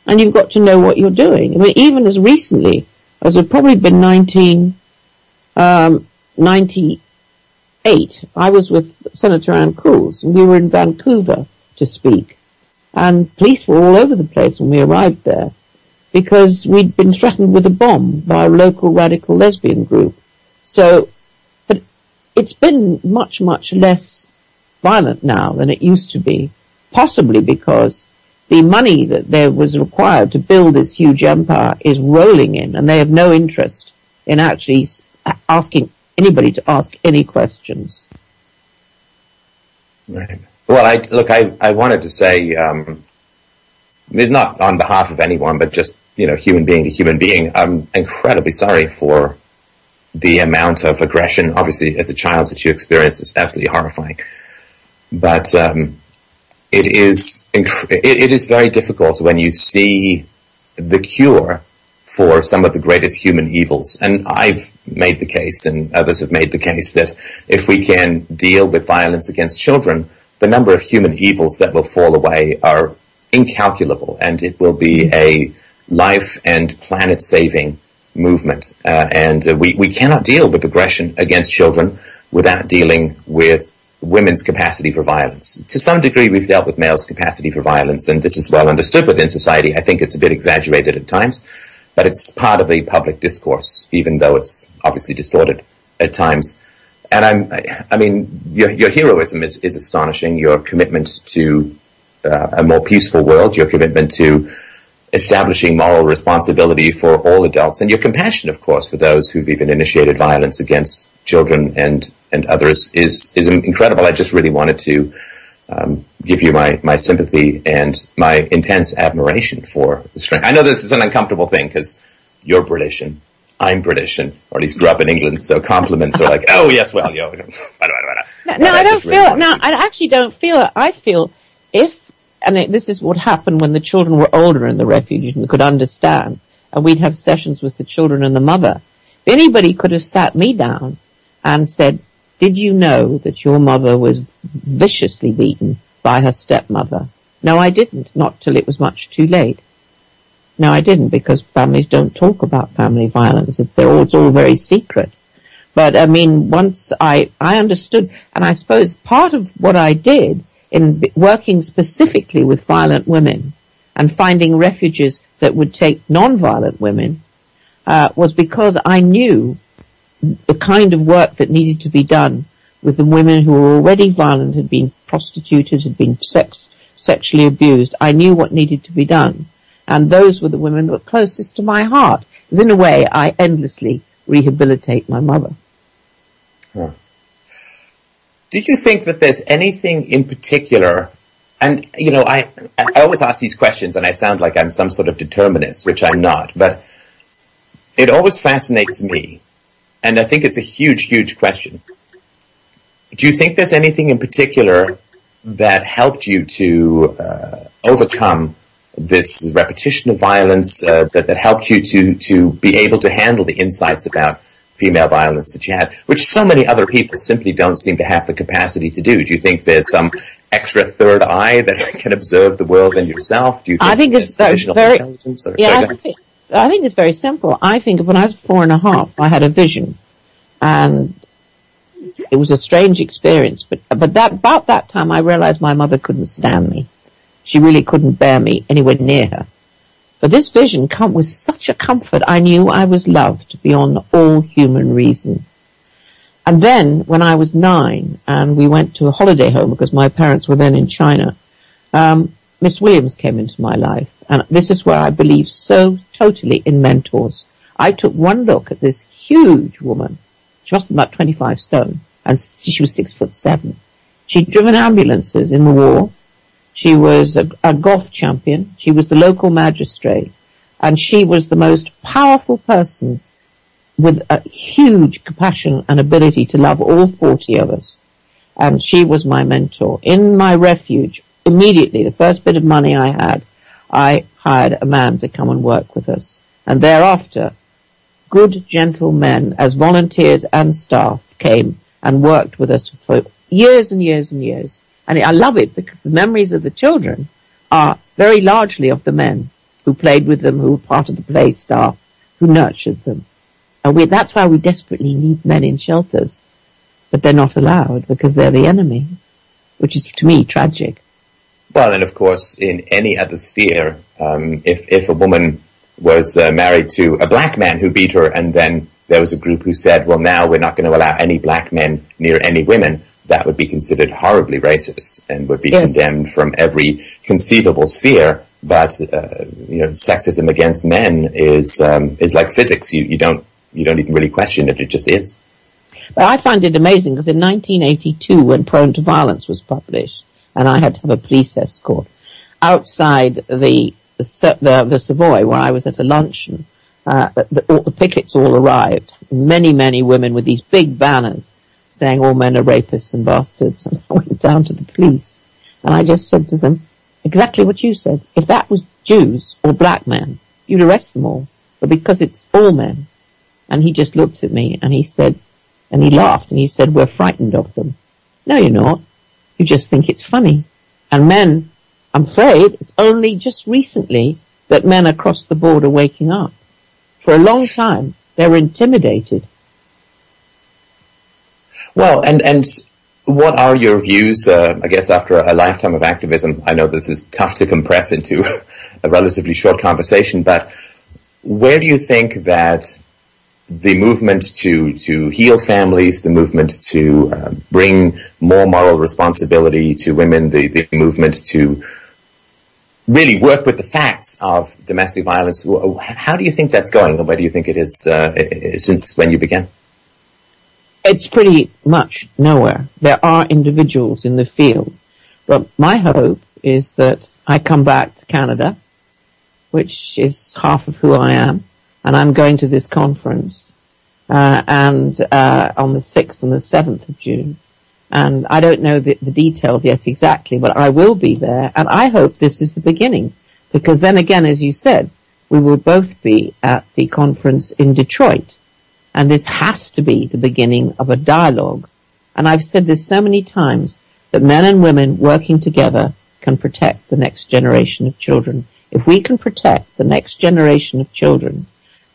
and you've got to know what you're doing. I mean, even as recently as it probably been 1998, I was with Senator Ann Coles, and we were in Vancouver to speak. And police were all over the place when we arrived there because we'd been threatened with a bomb by a local radical lesbian group. So, but it's been much, much less violent now than it used to be, possibly because the money that there was required to build this huge empire is rolling in, and they have no interest in actually asking anybody to ask any questions. Right. Well, I wanted to say, it's not on behalf of anyone, but just, human being to human being, I'm incredibly sorry for the amount of aggression, obviously, as a child that you experienced. It's absolutely horrifying. But, it is very difficult when you see the cure for some of the greatest human evils. And I've made the case, and others have made the case, that if we can deal with violence against children, the number of human evils that will fall away are incalculable, and it will be a life and planet-saving movement. And we cannot deal with aggression against children without dealing with women's capacity for violence. To some degree, we've dealt with males' capacity for violence, and this is well understood within society. I think it's a bit exaggerated at times, but it's part of the public discourse, even though it's obviously distorted at times. And your heroism is astonishing. Your commitment to a more peaceful world, your commitment to establishing moral responsibility for all adults, and your compassion, of course, for those who've even initiated violence against children and others is incredible. I just really wanted to give you my sympathy and my intense admiration for the strength. I know this is an uncomfortable thing because you're British and I'm British, or at least grew up in England, so compliments are like, oh yes, well, yo. No, I don't feel it. No, I actually don't feel it. I feel this is what happened when the children were older in the refuge and could understand, and we'd have sessions with the children and the mother. If anybody could have sat me down and said, did you know that your mother was viciously beaten by her stepmother? No, I didn't. Not till it was much too late. No, I didn't, because families don't talk about family violence. It's all very secret. But, I mean, once I understood, and I suppose part of what I did in working specifically with violent women and finding refuges that would take non-violent women was because I knew the kind of work that needed to be done with the women who were already violent, had been prostituted, had been sexually abused. I knew what needed to be done. And those were the women that were closest to my heart. Because in a way, I endlessly rehabilitate my mother. Huh. Do you think that there's anything in particular, and, you know, I always ask these questions and I sound like I'm some sort of determinist, which I'm not, but it always fascinates me, and I think it's a huge, huge question. Do you think there's anything in particular that helped you to overcome this repetition of violence, that helped you to be able to handle the insights about female violence that you had, which so many other people simply don't seem to have the capacity to do? Do you think there's some extra third eye that can observe the world and yourself? Do you think I think it's very intelligence? I think it's very simple. I think when I was 4.5, I had a vision, and it was a strange experience. But about that time, I realized my mother couldn't stand me. She really couldn't bear me anywhere near her. But this vision with such a comfort. I knew I was loved beyond all human reason. And then, when I was 9, and we went to a holiday home because my parents were then in China, Miss Williams came into my life. And this is where I believe so totally in mentors. I took one look at this huge woman. She must be about 25 stone, and she was 6'7". She'd driven ambulances in the war. She was a golf champion. She was the local magistrate. And she was the most powerful person with a huge compassion and ability to love all 40 of us. And she was my mentor. In my refuge, immediately, the first bit of money I had, I hired a man to come and work with us. And thereafter, good, gentle men, as volunteers and staff, came and worked with us for years and years and years. And I love it because the memories of the children are very largely of the men who played with them, who were part of the play staff, who nurtured them. And that's why we desperately need men in shelters. But they're not allowed because they're the enemy, which is, to me, tragic. Well, and of course, in any other sphere, if a woman was married to a black man who beat her, and then there was a group who said, well, now we're not going to allow any black men near any women, that would be considered horribly racist and would be condemned from every conceivable sphere. But sexism against men is like physics. You don't even really question it. It just is. But I find it amazing because in 1982, when Prone to Violence was published, and I had to have a police escort outside the Savoy, where I was at a luncheon, the pickets all arrived. Many, many women with these big banners saying all men are rapists and bastards. And I went down to the police and I just said to them exactly what you said. If that was Jews or black men, you'd arrest them all. But because it's all men. And he just looked at me and he said, and he laughed and he said, we're frightened of them. No, you're not. You just think it's funny. And men, I'm afraid, it's only just recently that men across the board are waking up. For a long time, they were intimidated. Well, and what are your views, I guess, after a lifetime of activism? I know this is tough to compress into a relatively short conversation, but where do you think that the movement to heal families, the movement to bring more moral responsibility to women, the movement to really work with the facts of domestic violence, how do you think that's going, and where do you think it is since when you began? It's pretty much nowhere. There are individuals in the field. But my hope is that I come back to Canada, which is half of who I am, and I'm going to this conference on the 6th and the 7th of June. And I don't know the details yet exactly, but I will be there, and I hope this is the beginning. Because then again, as you said, we will both be at the conference in Detroit. And this has to be the beginning of a dialogue. And I've said this so many times, that men and women working together can protect the next generation of children. If we can protect the next generation of children,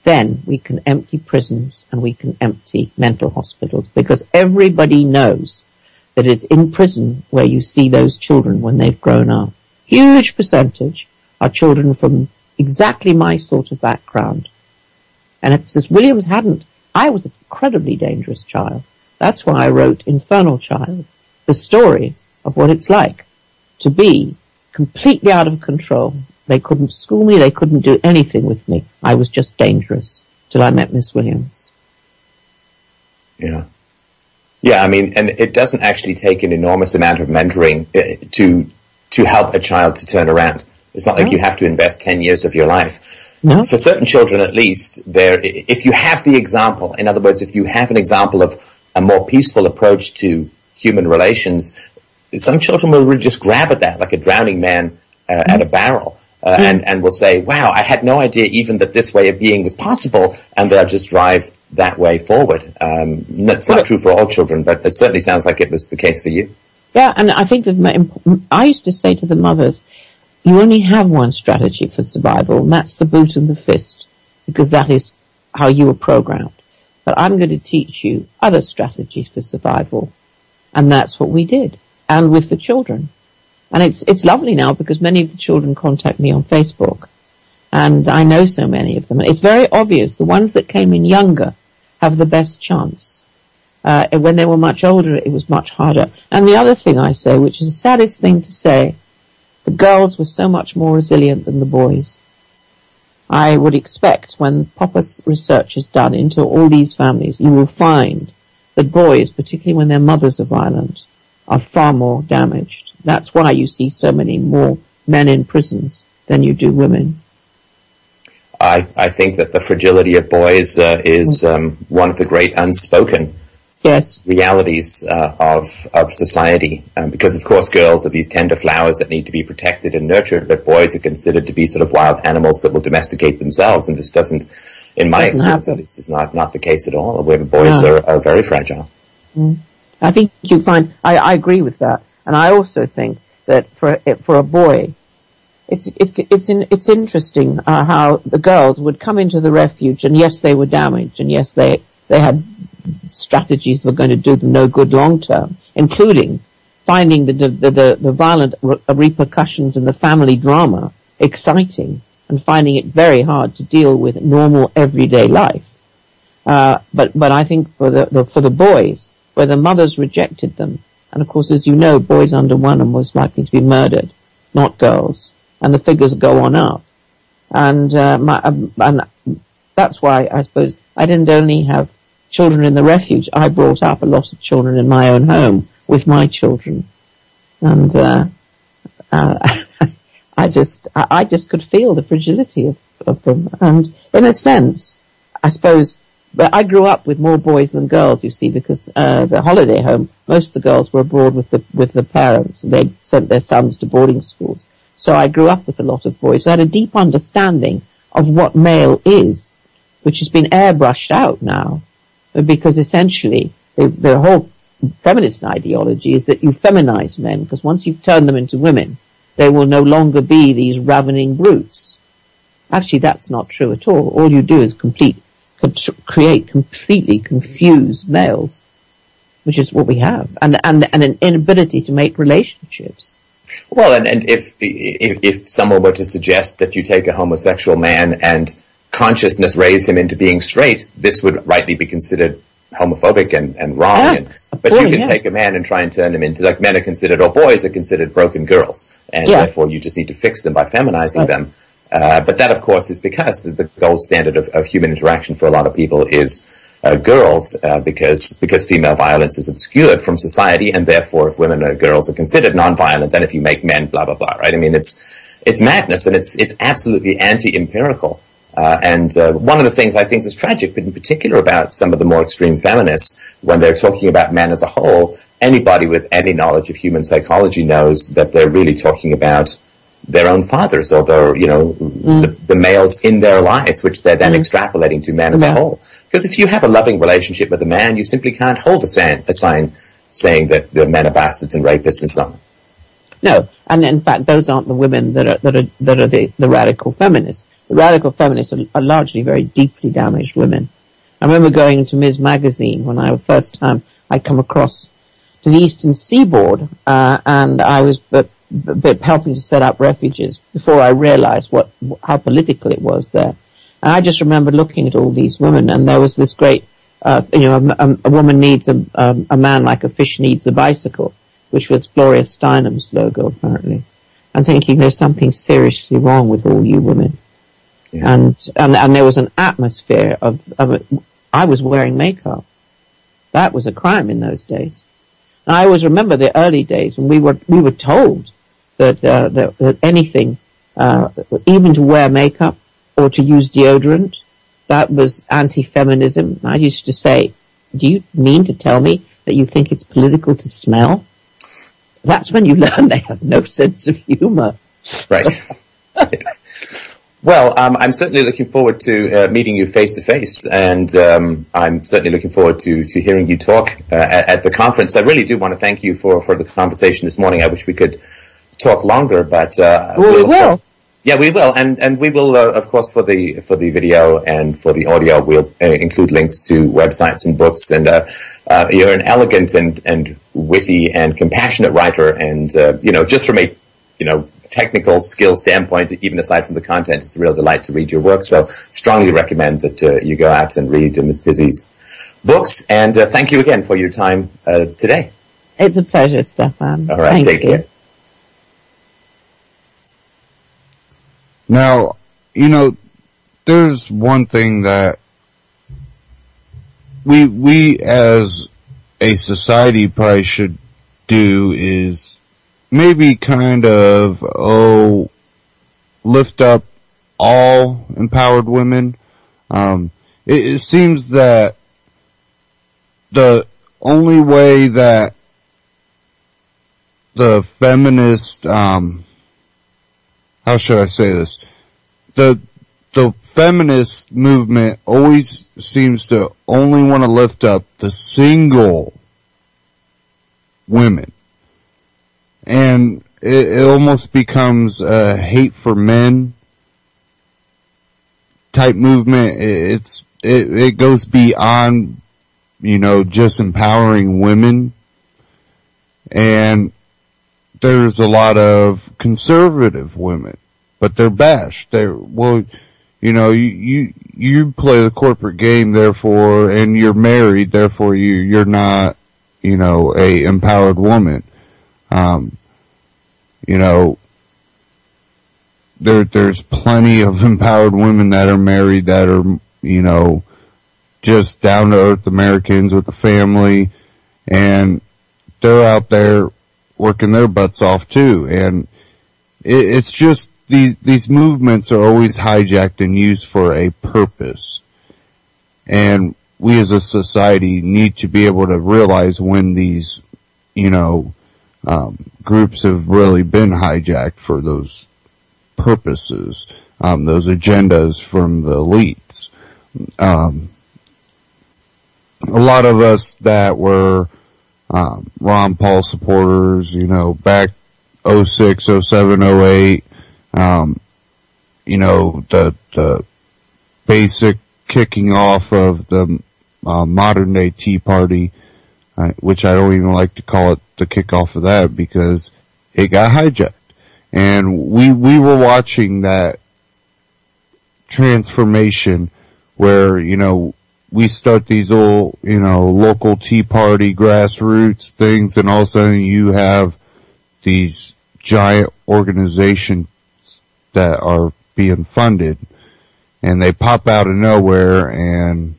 then we can empty prisons and we can empty mental hospitals, because everybody knows that it's in prison where you see those children when they've grown up. Huge percentage are children from exactly my sort of background. And if Mrs. Williams hadn't, I was an incredibly dangerous child. That's why I wrote Infernal Child. It's a story of what it's like to be completely out of control. They couldn't school me, they couldn't do anything with me. I was just dangerous till I met Miss Williams. Yeah. Yeah, I mean, and it doesn't actually take an enormous amount of mentoring to help a child to turn around. It's not like you have to invest 10 years of your life. No. For certain children, at least, if you have the example, in other words, if you have an example of a more peaceful approach to human relations, some children will really just grab at that like a drowning man at a barrel. And will say, wow, I had no idea even that this way of being was possible, and they'll just drive that way forward. That's not true for all children, but it certainly sounds like it was the case for you. Yeah, and I think that I used to say to the mothers, you only have one strategy for survival, and that's the boot and the fist, because that is how you were programmed. But I'm going to teach you other strategies for survival, and that's what we did, and with the children. And it's lovely now because many of the children contact me on Facebook, and I know so many of them. It's very obvious the ones that came in younger have the best chance. When they were much older, it was much harder. And the other thing I say, which is the saddest thing to say, the girls were so much more resilient than the boys. I would expect when proper research is done into all these families, you will find that boys, particularly when their mothers are violent, are far more damaged. That's why you see so many more men in prisons than you do women. I think that the fragility of boys is one of the great unspoken realities of society. Because, of course, girls are these tender flowers that need to be protected and nurtured, but boys are considered to be sort of wild animals that will domesticate themselves. And this doesn't, in my experience, this is not the case at all. Where boys are very fragile. I think you find, I agree with that. And I also think that for a boy, it's interesting how the girls would come into the refuge, and yes, they were damaged, and yes, they had strategies that were going to do them no good long term, including finding the violent repercussions in the family drama exciting, and finding it very hard to deal with normal everyday life. But I think for the boys, where the mothers rejected them. And of course, as you know, boys under one are most likely to be murdered, not girls. And the figures go on up. And that's why I suppose I didn't only have children in the refuge. I brought up a lot of children in my own home with my children. And I just could feel the fragility of them. And in a sense, I suppose, but I grew up with more boys than girls, you see, because the holiday home, most of the girls were abroad with the parents, and they sent their sons to boarding schools. So I grew up with a lot of boys. So I had a deep understanding of what male is, which has been airbrushed out now, because essentially the whole feminist ideology is that you feminize men, because once you've turned them into women, they will no longer be these ravening brutes. Actually, that's not true at all. All you do is create completely confused males, which is what we have, and an inability to make relationships. Well, and if someone were to suggest that you take a homosexual man and consciousness raise him into being straight, this would rightly be considered homophobic and wrong. But you can take a man and try and turn him into, like, men are considered, or boys are considered broken girls, and therefore you just need to fix them by feminizing them. But that, of course, is because the gold standard of human interaction for a lot of people is girls, because female violence is obscured from society, and therefore if women or girls are considered non-violent, then if you make men, blah, blah, blah, right? I mean, it's madness, and it's absolutely anti-empirical. And one of the things I think is tragic, but in particular about some of the more extreme feminists, when they're talking about men as a whole, anybody with any knowledge of human psychology knows that they're really talking about their own fathers, or their, the males in their lives, which they're then extrapolating to men as a whole. Because if you have a loving relationship with a man, you simply can't hold a sign saying that the men are bastards and rapists and so on. No, and in fact, those aren't the women that are the radical feminists. The radical feminists are largely very deeply damaged women. I remember going into Ms. Magazine when first time I'd come across to the Eastern Seaboard, and I was helping to set up refuges before I realized how political it was there. And I just remember looking at all these women, and there was this great, a woman needs a man like a fish needs a bicycle, which was Gloria Steinem's logo, apparently. I'm thinking there's something seriously wrong with all you women. Yeah. And there was an atmosphere of I was wearing makeup. That was a crime in those days. And I always remember the early days when we were told that anything, even to wear makeup or to use deodorant, that was anti-feminism. And I used to say, do you mean to tell me that you think it's political to smell? That's when you learn they have no sense of humor. Right. Well, I'm certainly looking forward to meeting you face to face, and I'm certainly looking forward to hearing you talk at the conference. I really do want to thank you for the conversation this morning. I wish we could talk longer, but we will. Yeah, we will, and we will, of course, for the video and for the audio, we'll include links to websites and books. And you're an elegant and witty and compassionate writer, and just from a technical skill standpoint, even aside from the content, it's a real delight to read your work. So strongly recommend that you go out and read Ms. Pizzi's books. And thank you again for your time today. It's a pleasure, Stefan. All right, take care. Now, there's one thing that we as a society probably should do is maybe kind of, lift up all empowered women. It seems that the only way that the feminist, how should I say this? The feminist movement always seems to only want to lift up the single women. And it almost becomes a hate for men type movement. It goes beyond, just empowering women. And there's a lot of conservative women, but they're bashed. You play the corporate game, therefore, and you're married, therefore you're not, a empowered woman. There's plenty of empowered women that are married that are, just down to earth Americans with a family, and they're out there working their butts off too. And it's just these movements are always hijacked and used for a purpose. And we as a society need to be able to realize when these, groups have really been hijacked for those purposes, those agendas from the elites. A lot of us that were Ron Paul supporters, back 06, 07, 08, the basic kicking off of the modern day Tea Party, which I don't even like to call it the kickoff of that because it got hijacked. And we were watching that transformation where, we start these old, local Tea Party grassroots things, and all of a sudden you have these giant organizations that are being funded, and they pop out of nowhere, and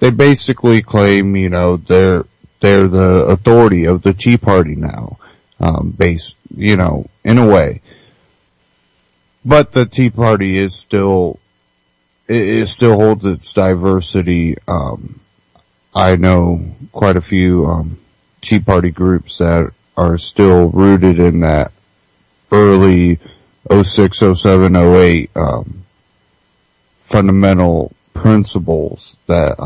they basically claim, they're the authority of the Tea Party now, in a way. But the Tea Party is still, it still holds its diversity. I know quite a few, Tea Party groups that are still rooted in that early 06, 07, 08, fundamental principles that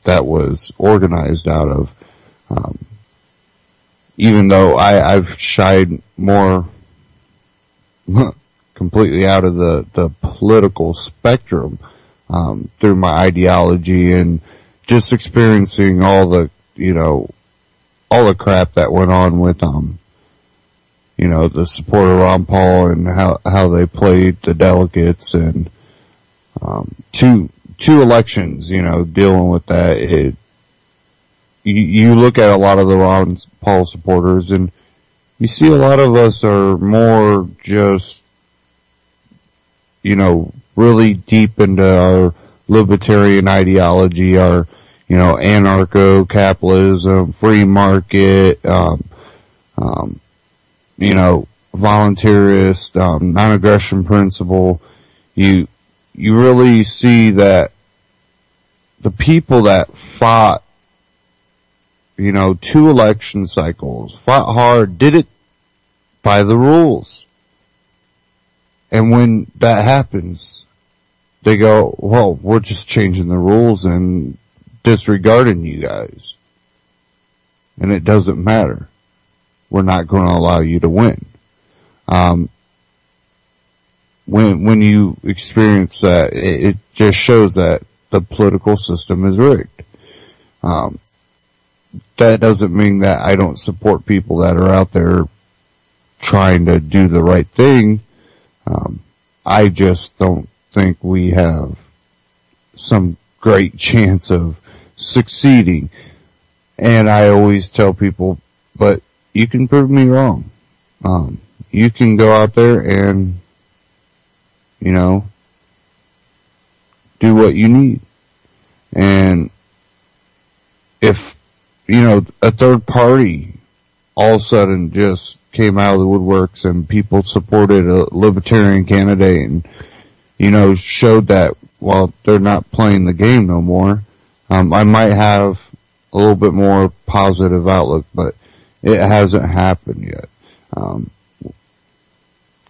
was organized out of. Even though I've shied more completely out of the political spectrum through my ideology and just experiencing all the crap that went on with the support of Ron Paul and how they played the delegates and two elections, dealing with that. You look at a lot of the Ron Paul supporters and you see a lot of us are more just, really deep into our libertarian ideology, our, anarcho-capitalism, free market, voluntarist, non-aggression principle. You really see that the people that fought, 2 election cycles, fought hard, did it by the rules. And when that happens, they go, well, we're just changing the rules and disregarding you guys. And it doesn't matter. We're not going to allow you to win. When you experience that, it just shows that the political system is rigged. That doesn't mean that I don't support people that are out there trying to do the right thing. I just don't think we have some great chance of succeeding. And I always tell people, but you can prove me wrong. You can go out there and, do what you need. And if, a third party all of a sudden just came out of the woodworks and people supported a libertarian candidate and, showed that, well, they're not playing the game no more, I might have a little bit more positive outlook, but it hasn't happened yet.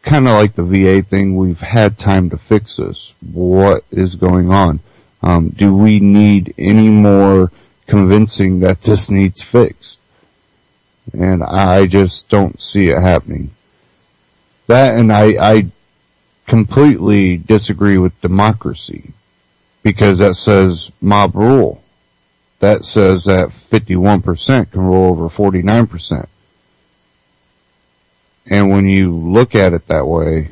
Kind of like the VA thing, we've had time to fix this. What is going on? Do we need any more convincing that this needs fixed? And I just don't see it happening. That, and I completely disagree with democracy, because that says mob rule. That says that 51% can rule over 49%. And when you look at it that way,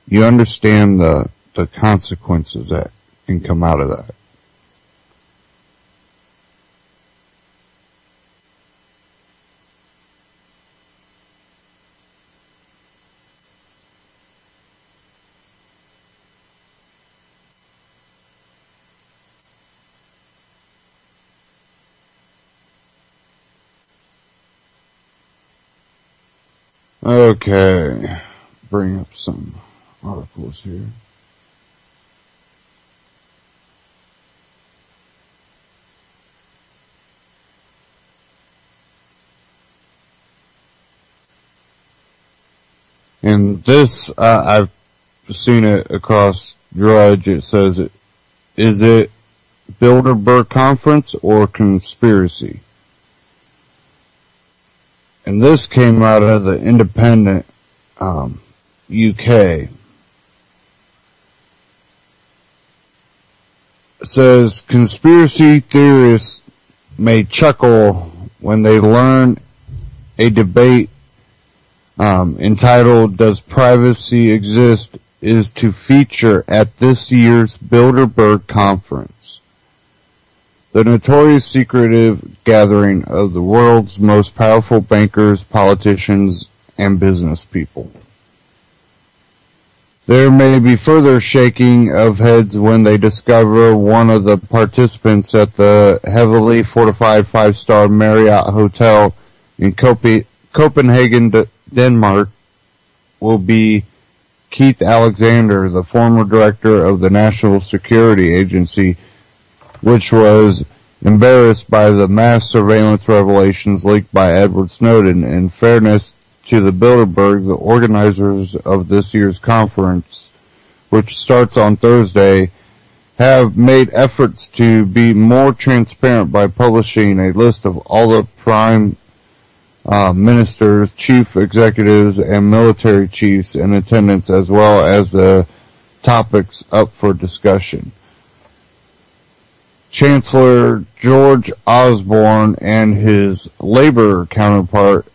you understand the consequences that can come out of that. Okay, bring up some articles here. And this, I've seen it across Drudge. It says, is it Bilderberg Conference or conspiracy? And this came out of the Independent, UK. It says, conspiracy theorists may chuckle when they learn a debate entitled Does Privacy Exist is to feature at this year's Bilderberg Conference, the notorious secretive gathering of the world's most powerful bankers, politicians, and business people. There may be further shaking of heads when they discover one of the participants at the heavily fortified five-star Marriott Hotel in Copenhagen, Denmark, will be Keith Alexander, the former director of the National Security Agency, which was embarrassed by the mass surveillance revelations leaked by Edward Snowden. In fairness to the Bilderberg, the organizers of this year's conference, which starts on Thursday, have made efforts to be more transparent by publishing a list of all the prime ministers, chief executives, and military chiefs in attendance, as well as the topics up for discussion. Chancellor George Osborne and his Labour counterpart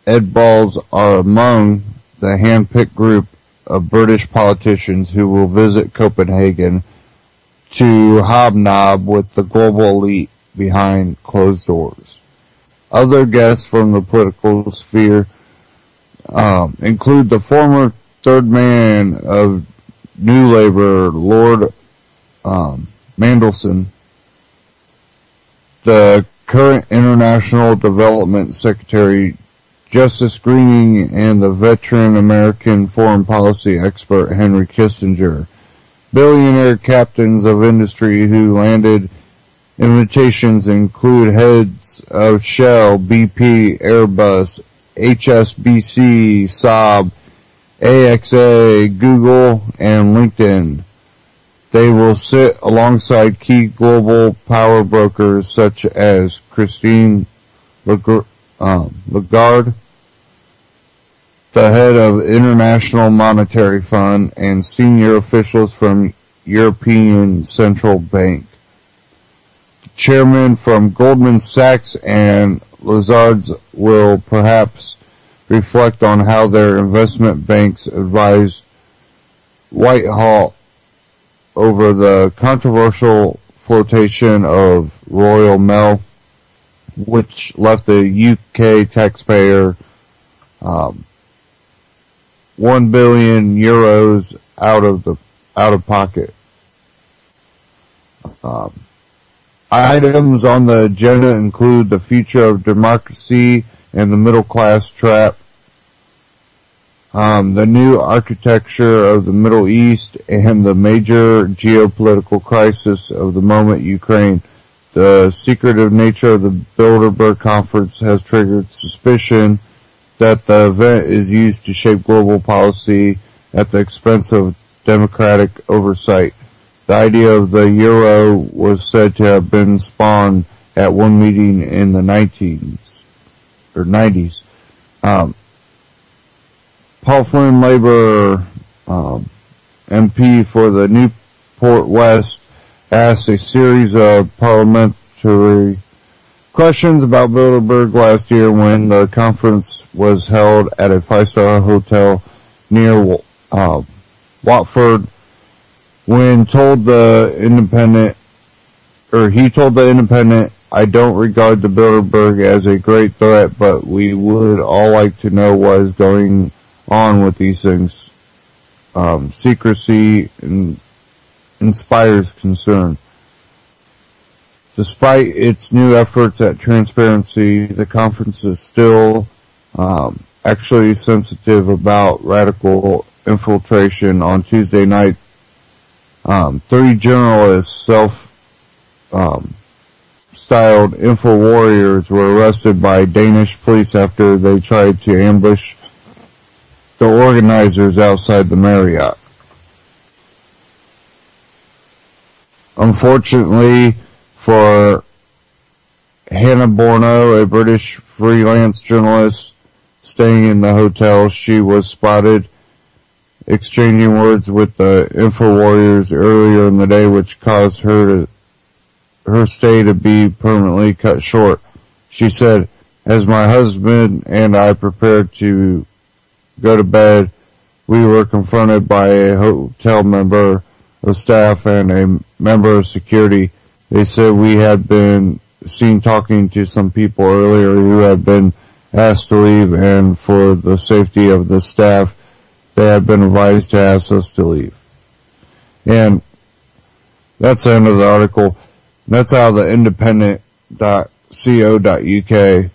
Ed Balls are among the hand-picked group of British politicians who will visit Copenhagen to hobnob with the global elite behind closed doors. Other guests from the political sphere include the former third man of New Labour, Lord Mandelson, the current International Development Secretary, Justice Greening, and the veteran American foreign policy expert Henry Kissinger. Billionaire captains of industry who landed invitations include heads of Shell, BP, Airbus, HSBC, Saab, AXA, Google, and LinkedIn. They will sit alongside key global power brokers such as Christine Lagarde, the head of International Monetary Fund, and senior officials from European Central Bank. The chairman from Goldman Sachs and Lazard's will perhaps reflect on how their investment banks advised Whitehall over the controversial flotation of Royal Mail, which left the UK taxpayer €1 billion out of pocket. Items on the agenda include the future of democracy and the middle class trap, the new architecture of the Middle East, and the major geopolitical crisis of the moment, Ukraine. The secretive nature of the Bilderberg Conference has triggered suspicion that the event is used to shape global policy at the expense of democratic oversight. The idea of the euro was said to have been spawned at one meeting in the 90s. Paul Flynn, Labour MP for the Newport West, asked a series of parliamentary questions about Bilderberg last year when the conference was held at a five-star hotel near Watford. When he told the Independent, "I don't regard the Bilderberg as a great threat, but we would all like to know what is going on with these things. Secrecy inspires concern." Despite its new efforts at transparency, the conference is still actually sensitive about radical infiltration. On Tuesday night, 3 journalists, self-styled info warriors, were arrested by Danish police after they tried to ambush the organizers outside the Marriott. Unfortunately for Hannah Borno, a British freelance journalist staying in the hotel, she was spotted exchanging words with the info warriors earlier in the day, which caused her stay to be permanently cut short. She said, "As my husband and I prepared to go to bed, we were confronted by a hotel member of staff and a member of security. They said we had been seen talking to some people earlier who had been asked to leave, and for the safety of the staff, they have been advised to ask us to leave. And that's the end of the article. That's out of the independent.co.uk.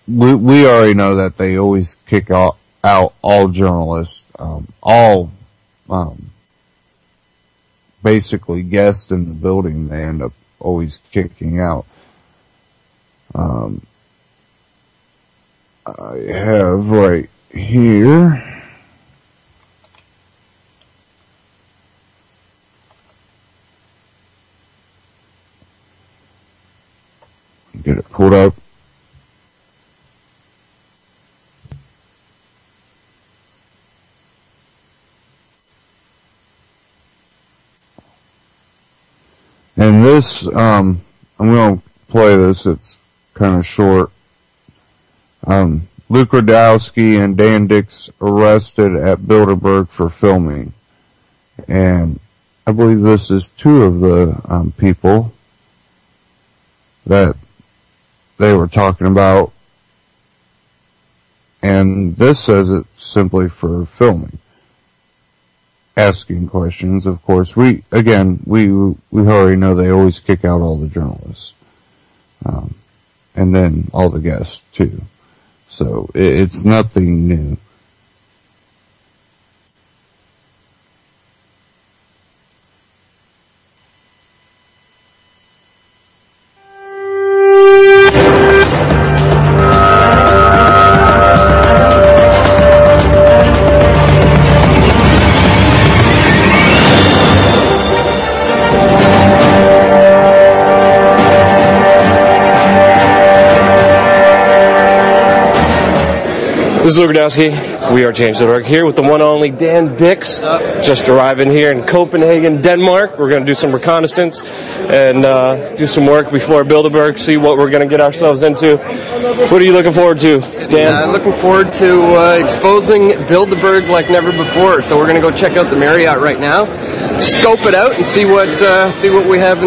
We already know that they always kick out all journalists, all basically guests in the building. They end up always kicking out. I have right here. Get it pulled up. And this, I'm going to play this. It's kind of short. Luke Radowski and Dan Dix arrested at Bilderberg for filming. And I believe this is two of the people that they were talking about. And this says it's simply for filming. Asking questions, of course. We already know they always kick out all the journalists. And then all the guests, too. So, it's nothing new. This is Luke Radowski. We are James.org here with the one and only Dan Dix. Just arriving here in Copenhagen, Denmark. We're going to do some reconnaissance and do some work before Bilderberg, see what we're going to get ourselves into. What are you looking forward to, Dan? Looking forward to exposing Bilderberg like never before. So we're going to go check out the Marriott right now, scope it out, and see what we have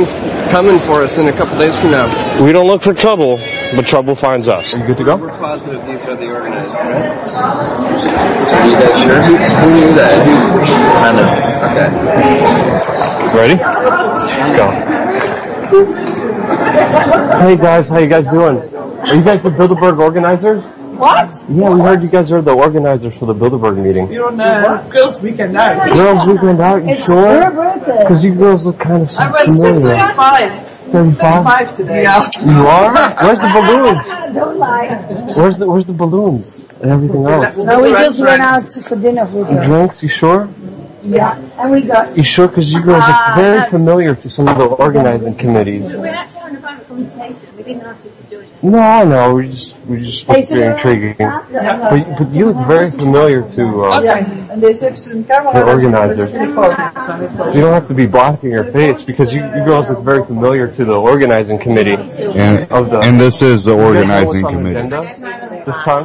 coming for us in a couple days from now. We don't look for trouble, but trouble finds us. Are you good to go? We're positive these are the organizers, right? Are you guys sure? Who knew that? Okay. Ready? Let's go. Hey guys, how you guys doing? Are you guys the Bilderberg organizers? What? Yeah, we heard you guys are the organizers for the Bilderberg meeting. You're on Girls Weekend Out. Girls Weekend Out, you sure? Her birthday. Because you girls look kind of familiar. 35. 35 today. Yeah. You are? Where's the balloons? Don't lie. Where's the balloons and everything else? No, we just went out for dinner with her. Drinks, you sure? Yeah, and we got... You sure? Because you girls are very familiar to some of the organizing committees. We're actually having a private conversation. We didn't ask you to join. No, I know. We just look very intriguing. But you look very familiar to the organizers. You don't have to be blocking your face because you girls look very familiar to the organizing committee. And this is the organizing committee. This time?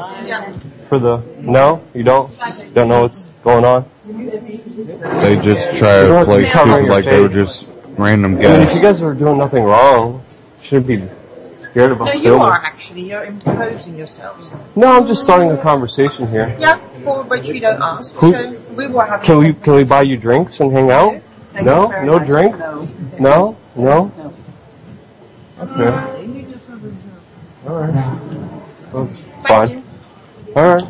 For the... No? You don't? Don't know what's going on? They just try to play stupid like they were just random guys. I mean, if you guys are doing nothing wrong, you shouldn't be scared of us filming. You are actually. You're imposing yourselves. No, I'm just starting a conversation here. Yeah, for which we don't ask. So we will have... Can we buy you drinks and hang out? No? No drinks? No? No? Okay. Alright. That's fine. Alright.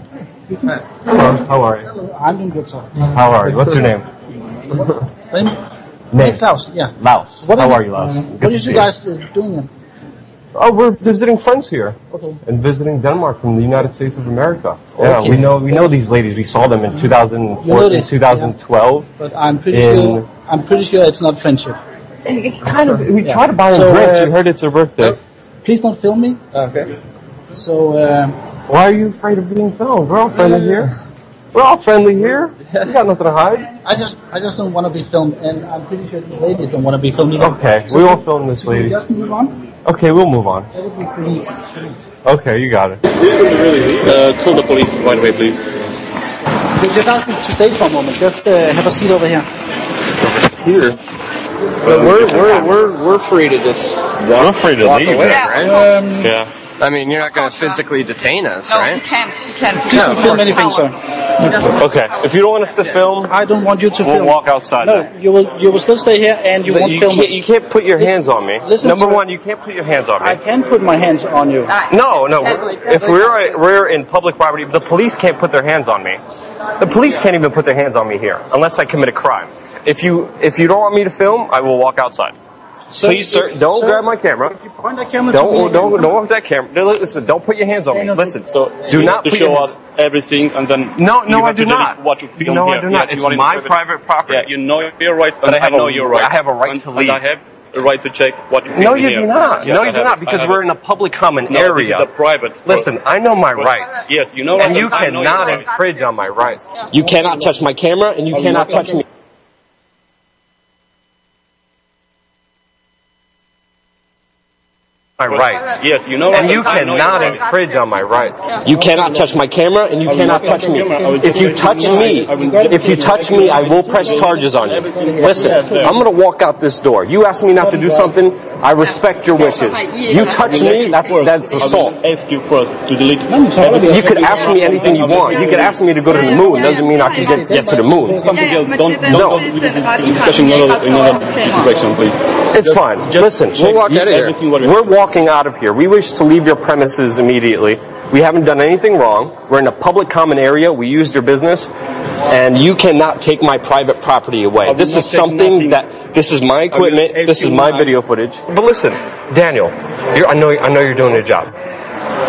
How are you? I'm doing good, sir. How are you? What's your name? Name? Laos, yeah. Laos. How are you, Laos? What are you guys doing? Oh, we're visiting friends here. Okay. And visiting Denmark from the United States of America. Yeah, okay. we know these ladies. We saw them in 2014, 2012. But I'm pretty sure it's not friendship. We try to buy them drinks. You heard it's their birthday. Please don't film me. Okay. So, why are you afraid of being filmed? We're all friendly here. We're all friendly here. We got nothing to hide. I just don't want to be filmed, and I'm pretty sure the ladies don't want to be filmed either. Okay, we won't film this lady. Just move on. Okay, we'll move on. That would be pretty. Okay, you got it. Call the police right away, please. Just ask me to stay for a moment. Just have a seat over here. Here. But we're free to just walk We're free to leave, away, right? right? Yeah. I mean, you're not going to physically detain us, No, right? you can't. You can't. You can't film anything, sir. Okay. If you don't want us to film, I don't want you to we'll film. walk outside. No, then. you will still stay here and you won't film us. You can't put your hands on me. Listen, Number sir. one, you can't put your hands on me. I can put my hands on you. No. If we're in public property, the police can't put their hands on me. The police can't even put their hands on me here unless I commit a crime. If you don't want me to film, I will walk outside. Please, sir, don't grab my camera. Point that camera Don't want that camera. Listen, don't put your hands on me. Listen, So do you not have to put show your us everything, and then No, you I have do to delete not. what you film No, here. I do not. Yeah, It's you are in my private property. Yeah, you know your right, But and I know your right. I have a right to leave. And I have a right to check what you film No, you here. do not. Yes, No, I you do have- not, I because have we're it. in a public common No, area. this is the private. Listen, I know my rights. Yes, you know. And right, you I know your cannot rights. infringe on my rights. You cannot touch my camera, and you cannot touch me. My rights. Yes, you know. And you I know your cannot rights. infringe on my rights. You cannot touch my camera, and you cannot touch me. If you touch me, I will press charges on you. Listen, I'm going to walk out this door. You ask me not to do something, I respect your wishes. You touch me, that's assault. I will ask you first to delete. You could ask me anything you want. You could ask me to go to the moon. Doesn't mean I can get to the moon. Don't discussion in another direction, please. It's fine. Listen, We'll walk out of here. we're walking out of here. We wish to leave your premises immediately. We haven't done anything wrong. We're in a public common area. We used your business. And you cannot take my private property away. This is something this is my equipment. This is my video footage. But listen, Daniel, I know you're doing your job.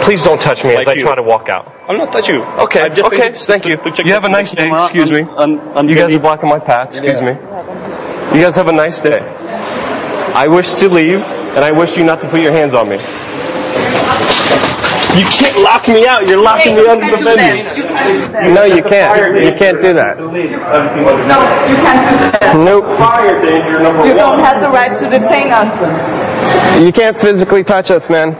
Please don't touch me as I try to walk out. I'm not touching you. Okay, thank you. You have a nice day. Excuse me. You guys are blocking my path. Excuse me. You guys have a nice day. I wish to leave, and I wish you not to put your hands on me. You can't lock me out. You're locking me under the fence. No, you can't. You can't do that. No, you can't do that. Nope. Fire danger number You don't one. have the right to detain us. You can't physically touch us, man.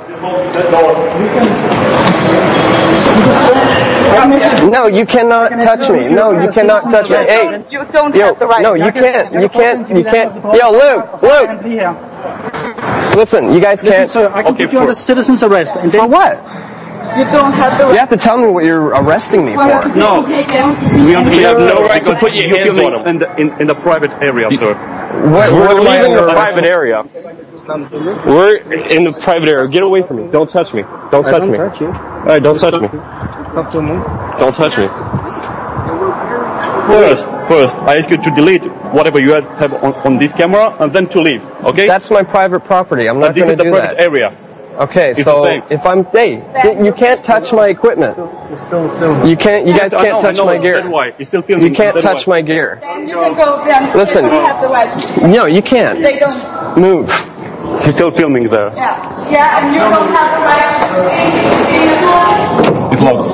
No, you cannot touch me. No, you cannot touch me. Hey, You don't yo, have the right. no, you can't. You can't. Yo, Luke. Listen, you guys Listen, can't. sir, I can put you under citizen's arrest. And For then what? You don't have the You right. have to tell me what you're arresting me for. No. We have no right to put your hands on him. in the private area, sir. What We're am I leaving the under arrest private area. We're in the private area. Get away from me. Don't touch me. Don't touch me. touch you. All right, don't touch me. Don't touch me. First, I ask you to delete whatever you have on this camera, and then to leave. Okay? That's my private property. I'm not This going is to the do private that. area. Okay, It's so the same. if I'm, you can't touch my equipment. You guys can't touch my That's gear. why. You're still filming. You can't That's touch why. my gear. Then you can go there. Listen. You don't have the right. No, you can't. They don't. Move. He's still filming there. Yeah, and you don't have the right. It's locked.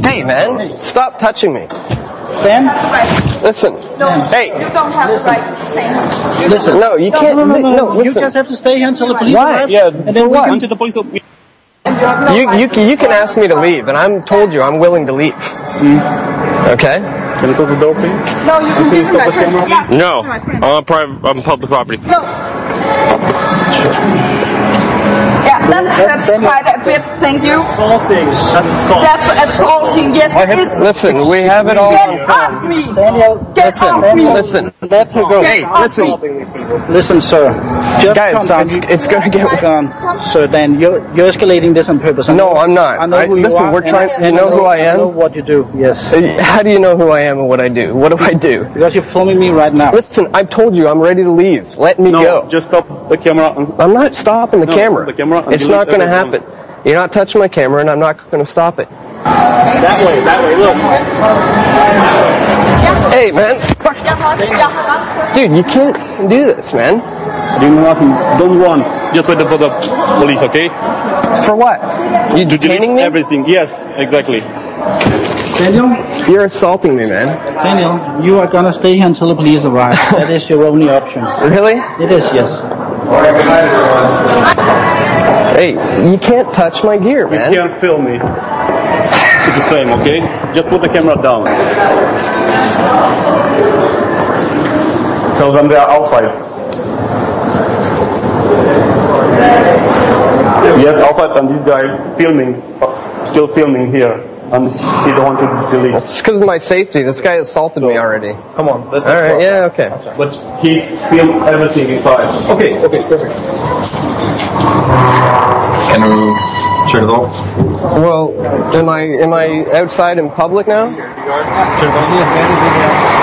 Hey, man, stop touching me. then, Listen. No, Hey. you don't have the right to detain us. Listen. No, you can't. No, you listen. guys have to stay here until the police Why? arrive. Yeah, And then we can until the police. You can ask me to leave, and I'm told you I'm willing to leave. Okay. Can you close the door, please? No, you can give me my friend. Yeah. No, I'm public property. No. Yeah, that's quite a bit. Thank you. That's assaulting. Yes, it is. Listen, we have it all Get on off film. me. Daniel, Get off me. Listen. let me go. Hey, listen. Listen, sir. Just Guys, calm down. it's gonna get. Calm. Sir, Dan, you're escalating this on purpose. No, I'm not. I know who you Listen, are. we're trying. and You know who I I know am? what you do. Yes. How do you know who I am and what I do? What do I do? Because you're filming me right now. Listen, I've told you I'm ready to leave. Let me No, go. just stop the camera. I'm not stopping the No, camera. the camera and It's delete not going to everything. happen. You're not touching my camera, and I'm not going to stop it. That way, look. Hey, man. Dude, you can't do this, man. Don't run. Just wait for the police, okay? For what? You To detaining delete me? everything. Yes, exactly. Daniel, You're assaulting me, man. Daniel, you are gonna stay here until the police arrive. That is your only option. Really? It is, yes. Hey, you can't touch my gear, You man. can't film me. It's the same, okay? Just put the camera down. Tell them they are outside. Yes, outside, and this guy filming, still filming here, and he don't want to delete. It's because of my safety. This guy assaulted me already. Come on. All right, yeah, okay. But he filmed everything inside. Okay, perfect. Can you turn it off? Well, am I outside in public now? Turn it off.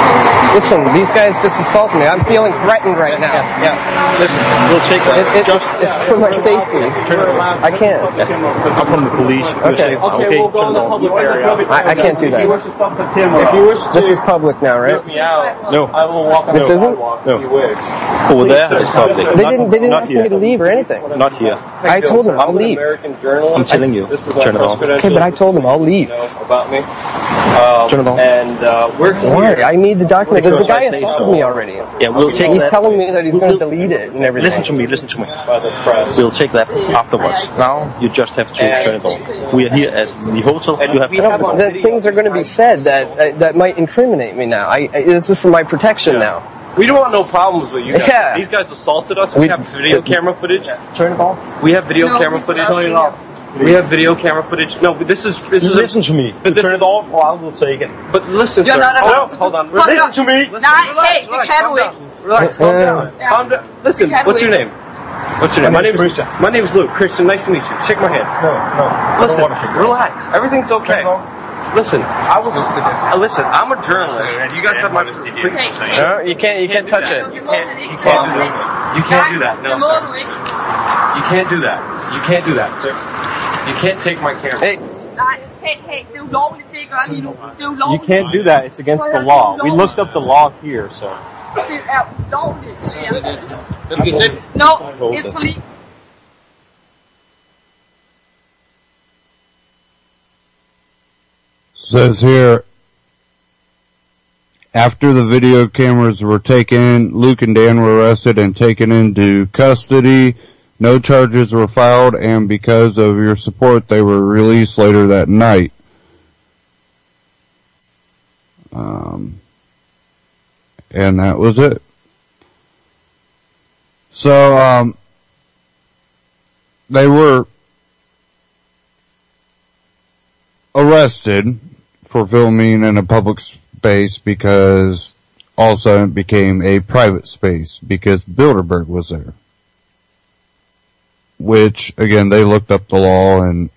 Listen, these guys just assaulted me. I'm feeling threatened right now. Yeah. Listen, we'll take that. It's for my safety. I can't. I'm from the police. Okay. Okay, we'll go in the public area. I can't do that. If you wish to, this is public now, right? No. I will walk on this the isn't? No. Over there is public. They didn't ask me to leave or anything. Not here. I told them I'll leave. I'm telling you. Turn it off. Okay, but I told them I'll leave. About me. Turn it off. And we're here. Why? I need the document. The guy assaulted me already. Yeah, we'll take He's that. telling me that he's going to delete it and everything. Listen to me. We'll take that afterwards. Now, you just have to turn it off. We are here at the hotel. You have to... That things are going to be said that might incriminate me now. This is for my protection now. We don't want no problems with you guys. Yeah. These guys assaulted us. We have video camera footage. Turn it off. We have video camera footage. Turn it off. We have video camera footage. No, but this is listen to me. But turn it off, or I will take it. But listen, sir. Hold on. Listen to me. Nej, det kan du ikke. Relax. Calm down. Calm down. Listen. What's your name? What's your name? My name is Luke. Christian. Nice to meet you. Shake my hand. No. Listen. Relax. Everything's okay. Listen. Listen. I'm a journalist. You guys have my. No, you can't touch it. You can't do that. No, sir. You can't do that. You can't do that, sir. You can't take my camera. Hey. Hey, det er ulovligt, det gør lige nu. Det er You ulovligt. can't do that. It's against the law. We looked up the law here, so. Det er ulovligt, det her. No, it's illegal. Says here, after the video cameras were taken, Luke and Dan were arrested and taken into custody. No charges were filed, and because of your support, they were released later that night. And that was it. So, they were arrested for filming in a public space because all of a sudden it became a private space because Bilderberg was there. Which, again, they looked up the law and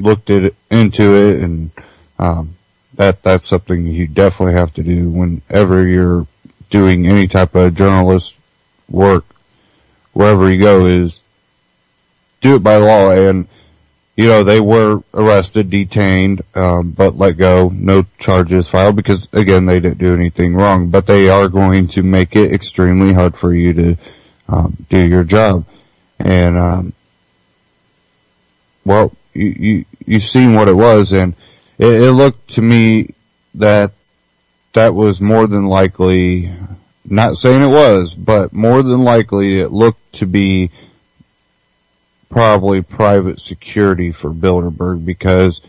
looked into it, and that's something you definitely have to do whenever you're doing any type of journalist work, wherever you go, is do it by law. And, you know, they were arrested, detained, but let go, no charges filed because, again, they didn't do anything wrong, but they are going to make it extremely hard for you to do your job. And, well, you've seen what it was, and it looked to me that was more than likely, not saying it was, but more than likely it looked to be probably private security for Bilderberg, because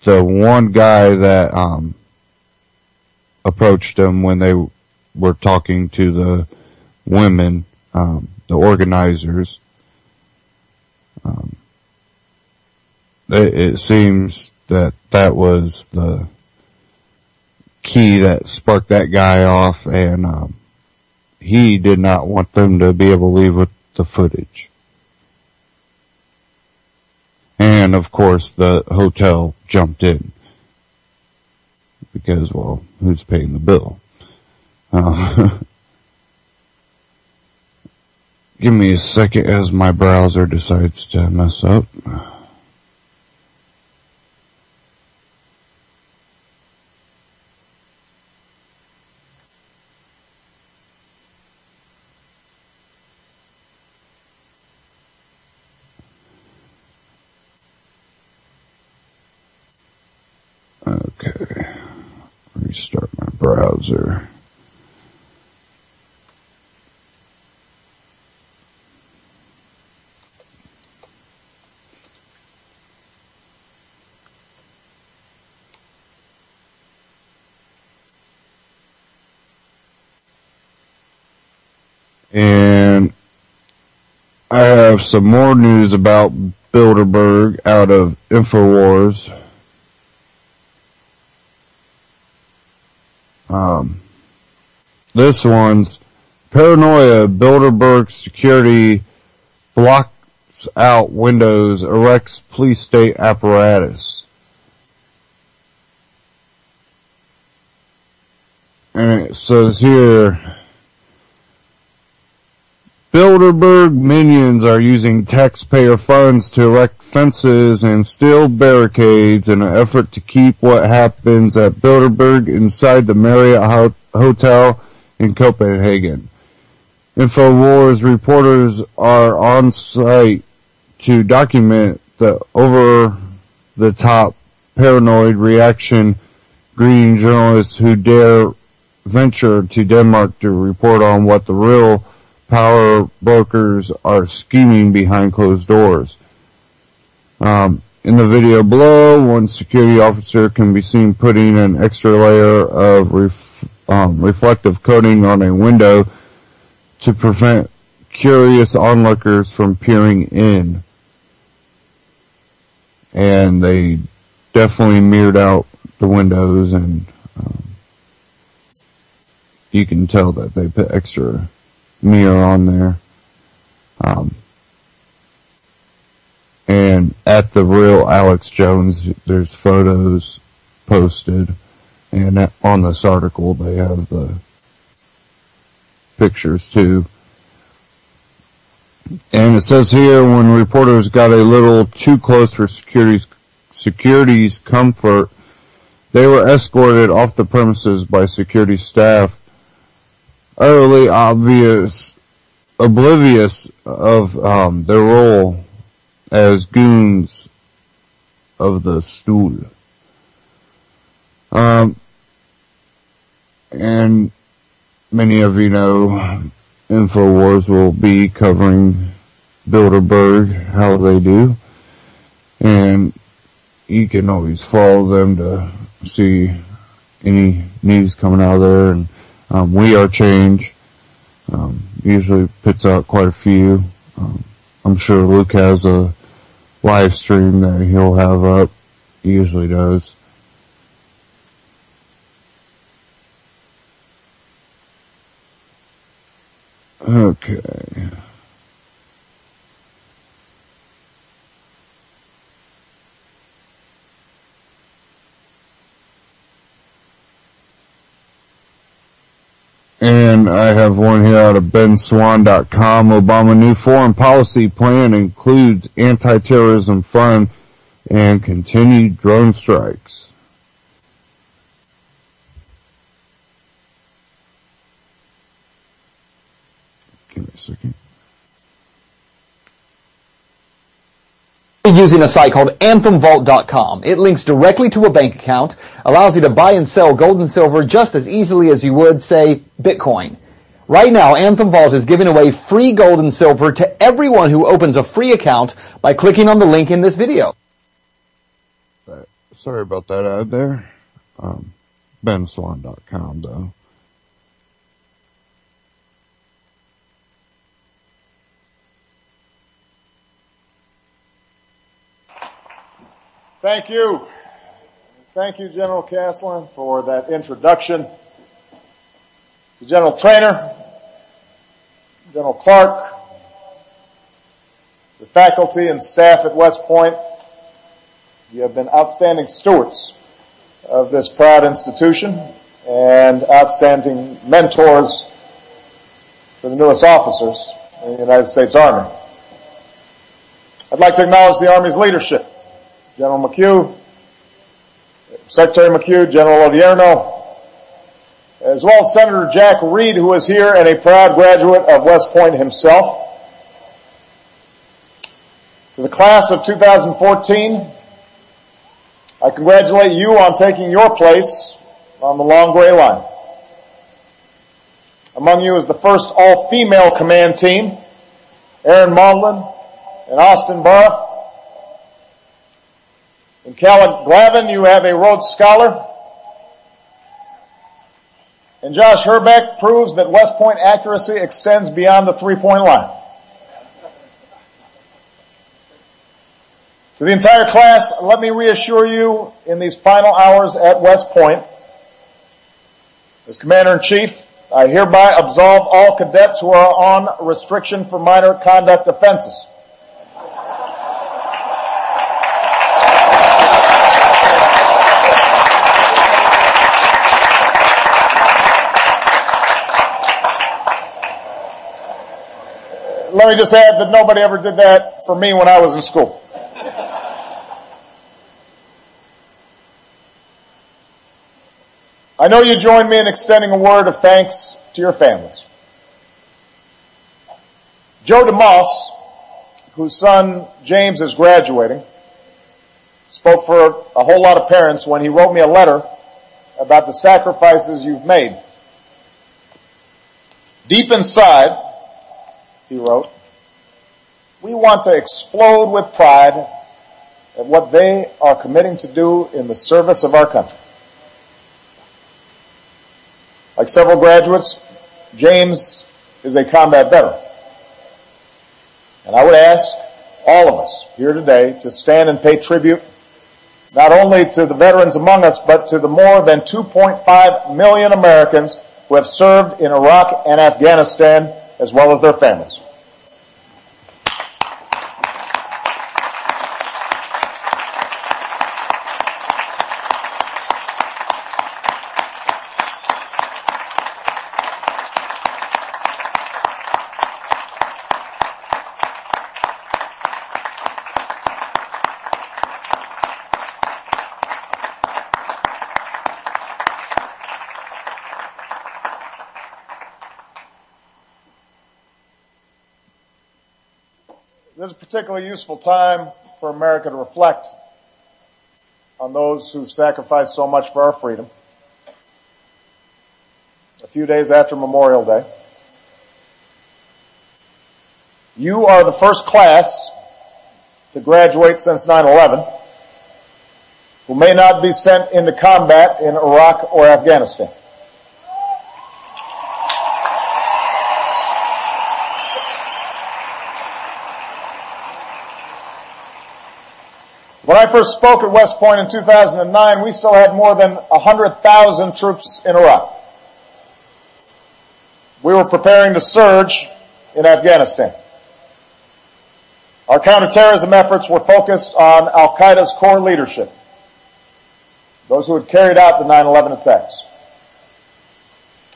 the one guy that, approached them when they were talking to the women, the organizers, it seems that was the key that sparked that guy off, and he did not want them to be able to leave with the footage. And of course the hotel jumped in because, well, who's paying the bill? Give me a second as my browser decides to mess up. Okay. Restart my browser. And I have have some more news about Bilderberg out of InfoWars. This one's paranoia. Bilderberg security blocks out windows, erects police state apparatus. And it says here, Bilderberg minions are using taxpayer funds to erect fences and steel barricades in an effort to keep what happens at Bilderberg inside the Marriott Hotel in Copenhagen. InfoWars reporters are on site to document the over-the-top paranoid reaction, greeting journalists who dare venture to Denmark to report on what the real power brokers are scheming behind closed doors. In the video below, one security officer can be seen putting an extra layer of reflective coating on a window to prevent curious onlookers from peering in. And they definitely mirrored out the windows, and you can tell that they put extra mirror on there. And at the real Alex Jones, there's photos posted, and on this article they have the pictures too. And it says here, when reporters got a little too close for security's comfort, they were escorted off the premises by security staff, utterly oblivious of their role as goons of the stool. And many of you know InfoWars will be covering Bilderberg, how they do, and you can always follow them to see any news coming out of there. And We Are Change usually puts out quite a few. I'm sure Luke has a live stream that he'll have up. He usually does. Okay. And I have one here out of benswan.com. Obama new foreign policy plan includes anti-terrorism fund and continued drone strikes. Give me a second. Using a site called AnthemVault.com. It links directly to a bank account, allows you to buy and sell gold and silver just as easily as you would, say, Bitcoin. Right now, Anthem Vault is giving away free gold and silver to everyone who opens a free account by clicking on the link in this video. Sorry about that ad there. benswan.com though. Thank you. Thank you, General Caslin, for that introduction. To General Traynor, General Clark, the faculty and staff at West Point, you have been outstanding stewards of this proud institution and outstanding mentors for the newest officers in the United States Army. I'd like to acknowledge the Army's leadership. General McHugh, Secretary McHugh, General Odierno, as well as Senator Jack Reed, who is here and a proud graduate of West Point himself. To the class of 2014, I congratulate you on taking your place on the long gray line. Among you is the first all-female command team, Erin Maudlin and Austin Barth. In Cal Glavin, you have a Rhodes Scholar. And Josh Herbeck proves that West Point accuracy extends beyond the three-point line. To the entire class, let me reassure you in these final hours at West Point, as Commander-in-Chief, I hereby absolve all cadets who are on restriction for minor conduct offenses. Let me just add that nobody ever did that for me when I was in school. I know you join me in extending a word of thanks to your families. Joe DeMoss, whose son James is graduating, spoke for a whole lot of parents when he wrote me a letter about the sacrifices you've made. Deep inside, he wrote, we want to explode with pride at what they are committing to do in the service of our country. Like several graduates, James is a combat veteran. And I would ask all of us here today to stand and pay tribute not only to the veterans among us, but to the more than 2.5 million Americans who have served in Iraq and Afghanistan, as well as their families. This is a particularly useful time for America to reflect on those who've sacrificed so much for our freedom. A few days after Memorial Day, you are the first class to graduate since 9/11 who may not be sent into combat in Iraq or Afghanistan. When I first spoke at West Point in 2009, we still had more than 100,000 troops in Iraq. We were preparing to surge in Afghanistan. Our counterterrorism efforts were focused on al-Qaeda's core leadership, those who had carried out the 9/11 attacks.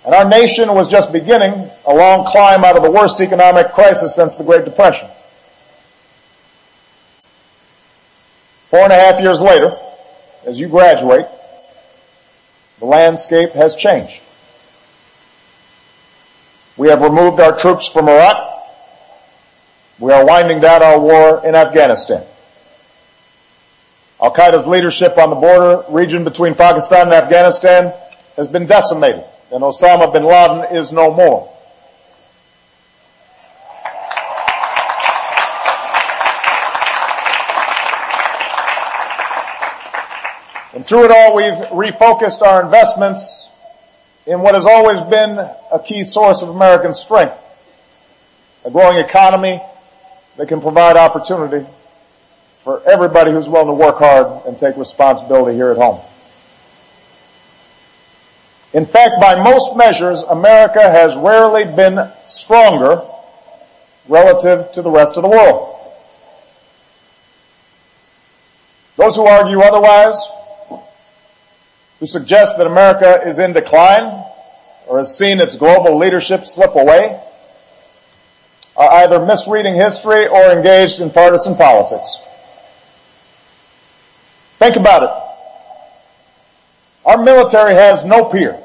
And our nation was just beginning a long climb out of the worst economic crisis since the Great Depression. 4.5 years later, as you graduate, the landscape has changed. We have removed our troops from Iraq. We are winding down our war in Afghanistan. Al-Qaeda's leadership on the border region between Pakistan and Afghanistan has been decimated, and Osama bin Laden is no more. And through it all, we've refocused our investments in what has always been a key source of American strength, a growing economy that can provide opportunity for everybody who's willing to work hard and take responsibility here at home. In fact, by most measures, America has rarely been stronger relative to the rest of the world. Those who argue otherwise, who suggest that America is in decline or has seen its global leadership slip away, are either misreading history or engaged in partisan politics. Think about it. Our military has no peer.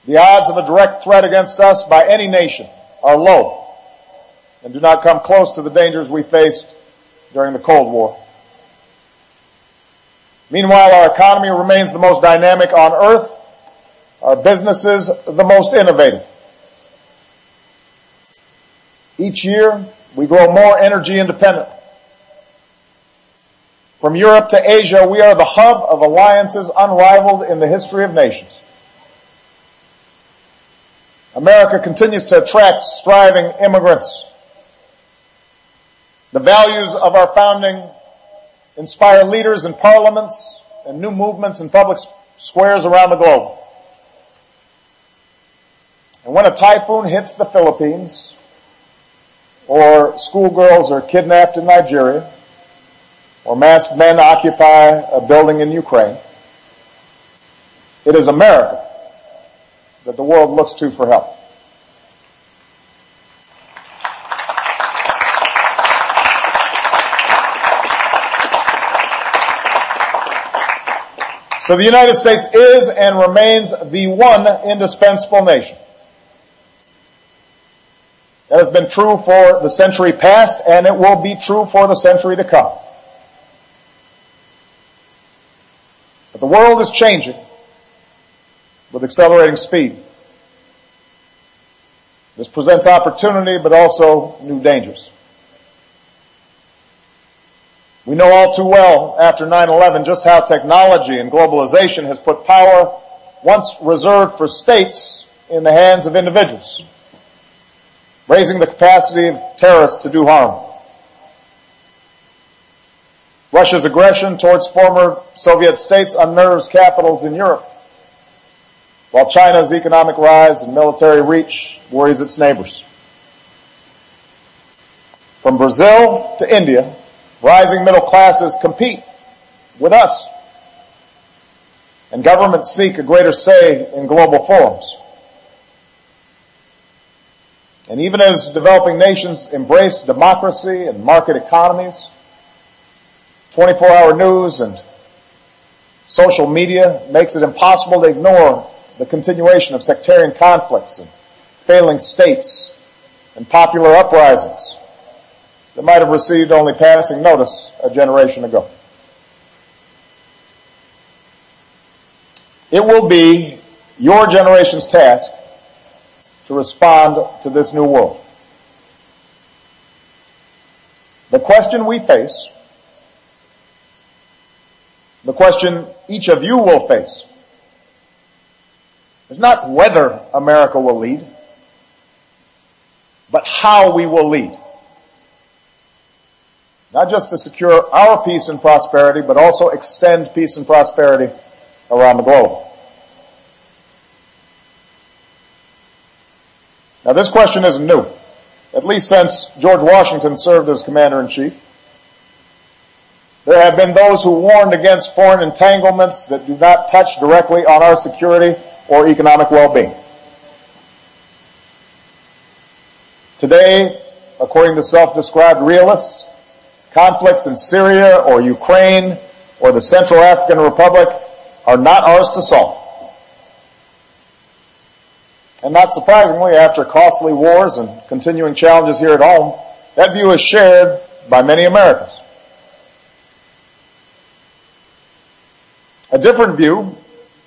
The odds of a direct threat against us by any nation are low and do not come close to the dangers we faced during the Cold War. Meanwhile, our economy remains the most dynamic on earth, our businesses the most innovative. Each year, we grow more energy independent. From Europe to Asia, we are the hub of alliances unrivaled in the history of nations. America continues to attract striving immigrants. The values of our founding inspire leaders in parliaments and new movements in public squares around the globe. And when a typhoon hits the Philippines, or schoolgirls are kidnapped in Nigeria, or masked men occupy a building in Ukraine, it is America that the world looks to for help. So the United States is and remains the one indispensable nation. That has been true for the century past, and it will be true for the century to come. But the world is changing with accelerating speed. This presents opportunity, but also new dangers. We know all too well after 9/11 just how technology and globalization has put power once reserved for states in the hands of individuals, raising the capacity of terrorists to do harm. Russia's aggression towards former Soviet states unnerves capitals in Europe, while China's economic rise and military reach worries its neighbors. From Brazil to India, rising middle classes compete with us, and governments seek a greater say in global forums. And even as developing nations embrace democracy and market economies, 24-hour news and social media makes it impossible to ignore the continuation of sectarian conflicts and failing states and popular uprisings that might have received only passing notice a generation ago. It will be your generation's task to respond to this new world. The question we face, the question each of you will face, is not whether America will lead, but how we will lead. Not just to secure our peace and prosperity, but also extend peace and prosperity around the globe. Now, this question isn't new, at least since George Washington served as commander-in-chief. There have been those who warned against foreign entanglements that do not touch directly on our security or economic well-being. Today, according to self-described realists, conflicts in Syria or Ukraine or the Central African Republic are not ours to solve. And not surprisingly, after costly wars and continuing challenges here at home, that view is shared by many Americans. A different view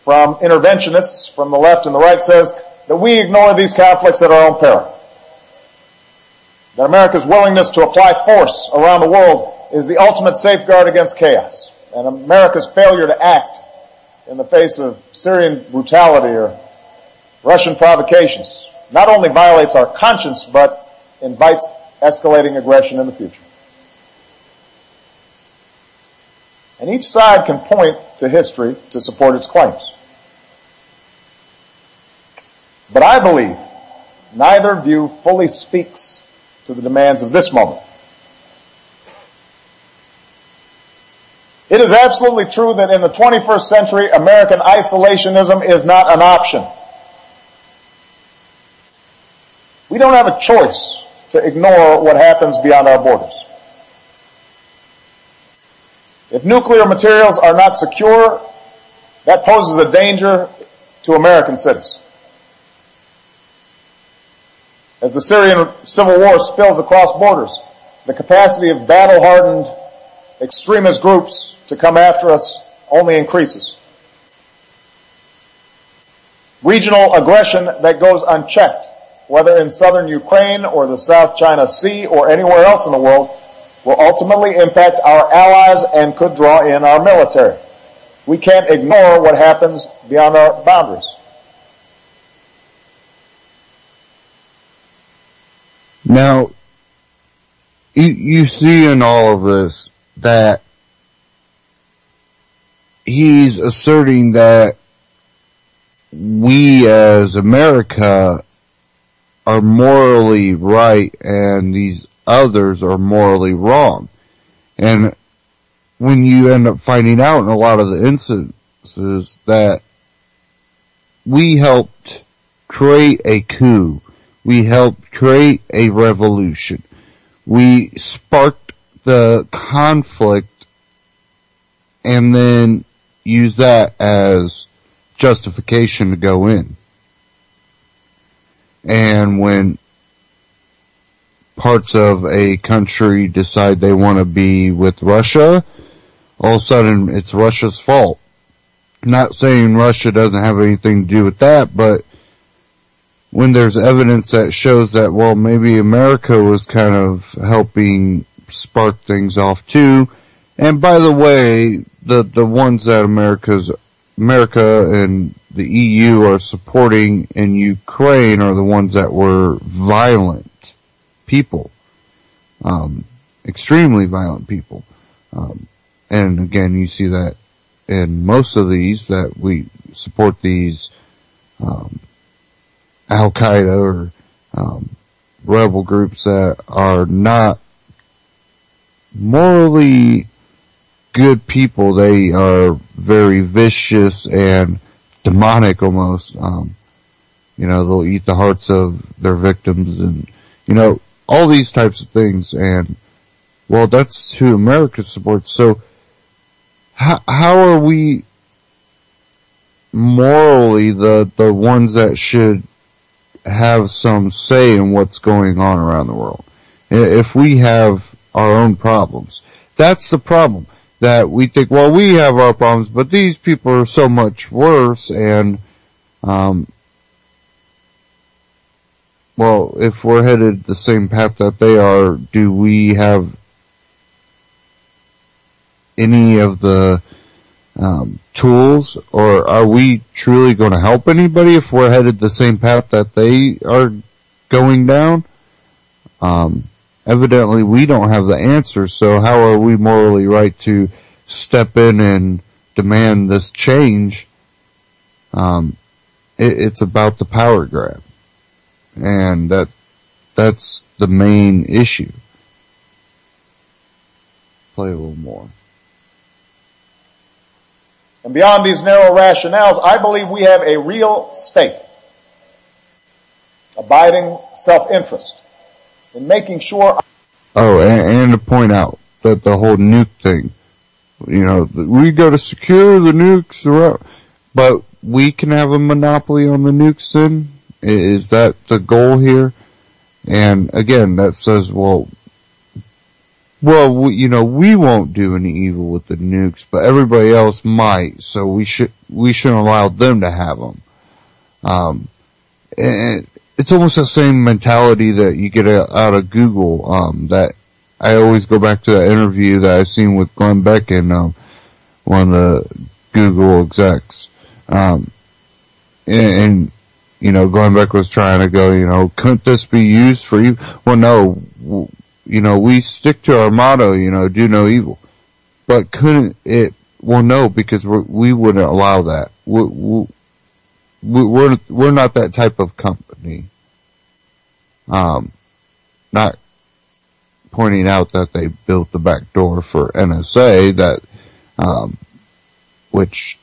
from interventionists from the left and the right says that we ignore these conflicts at our own peril. That America's willingness to apply force around the world is the ultimate safeguard against chaos. And America's failure to act in the face of Syrian brutality or Russian provocations not only violates our conscience, but invites escalating aggression in the future. And each side can point to history to support its claims. But I believe neither view fully speaks to the demands of this moment. It is absolutely true that in the 21st century, American isolationism is not an option. We don't have a choice to ignore what happens beyond our borders. If nuclear materials are not secure, that poses a danger to American cities. As the Syrian civil war spills across borders, the capacity of battle-hardened extremist groups to come after us only increases. Regional aggression that goes unchecked, whether in southern Ukraine or the South China Sea or anywhere else in the world, will ultimately impact our allies and could draw in our military. We can't ignore what happens beyond our boundaries. Now, you see in all of this that he's asserting that we as America are morally right and these others are morally wrong. And when you end up finding out in a lot of the instances that we helped create a coup, we helped create a revolution, we sparked the conflict and then use that as justification to go in. And when parts of a country decide they want to be with Russia, all of a sudden it's Russia's fault. Not saying Russia doesn't have anything to do with that, but when there's evidence that shows that, well, maybe America was kind of helping spark things off too. And by the way, the ones that America and the EU are supporting in Ukraine are the ones that were violent people. Extremely violent people. And again, you see that in most of these that we support these, Al-Qaeda or, rebel groups that are not morally good people. They are very vicious and demonic almost. They'll eat the hearts of their victims and, all these types of things. And, well, that's who America supports. So, how are we morally the ones that should have some say in what's going on around the world? If we have our own problems, that's the problem. That we think, well, we have our problems, but these people are so much worse, and, well, if we're headed the same path that they are, do we have any of the tools, or are we truly going to help anybody if we're headed the same path that they are going down? Evidently we don't have the answers, so how are we morally right to step in and demand this change? It's about the power grab. And that's the main issue. Play a little more. And beyond these narrow rationales, I believe we have a real stake, abiding self-interest, in making sure... Oh, and to point out that the whole nuke thing, we got to secure the nukes around, but we can have a monopoly on the nukes then? Is that the goal here? And again, that says, well, we won't do any evil with the nukes, but everybody else might, so we shouldn't allow them to have them. And it's almost the same mentality that you get out of Google, that I always go back to that interview that I seen with Glenn Beck and, one of the Google execs. Glenn Beck was trying to go, couldn't this be used for you? Well, no, we stick to our motto, do no evil. But couldn't it? Well, no, because we wouldn't allow that. We're not that type of company. Not pointing out that they built the back door for NSA, that, which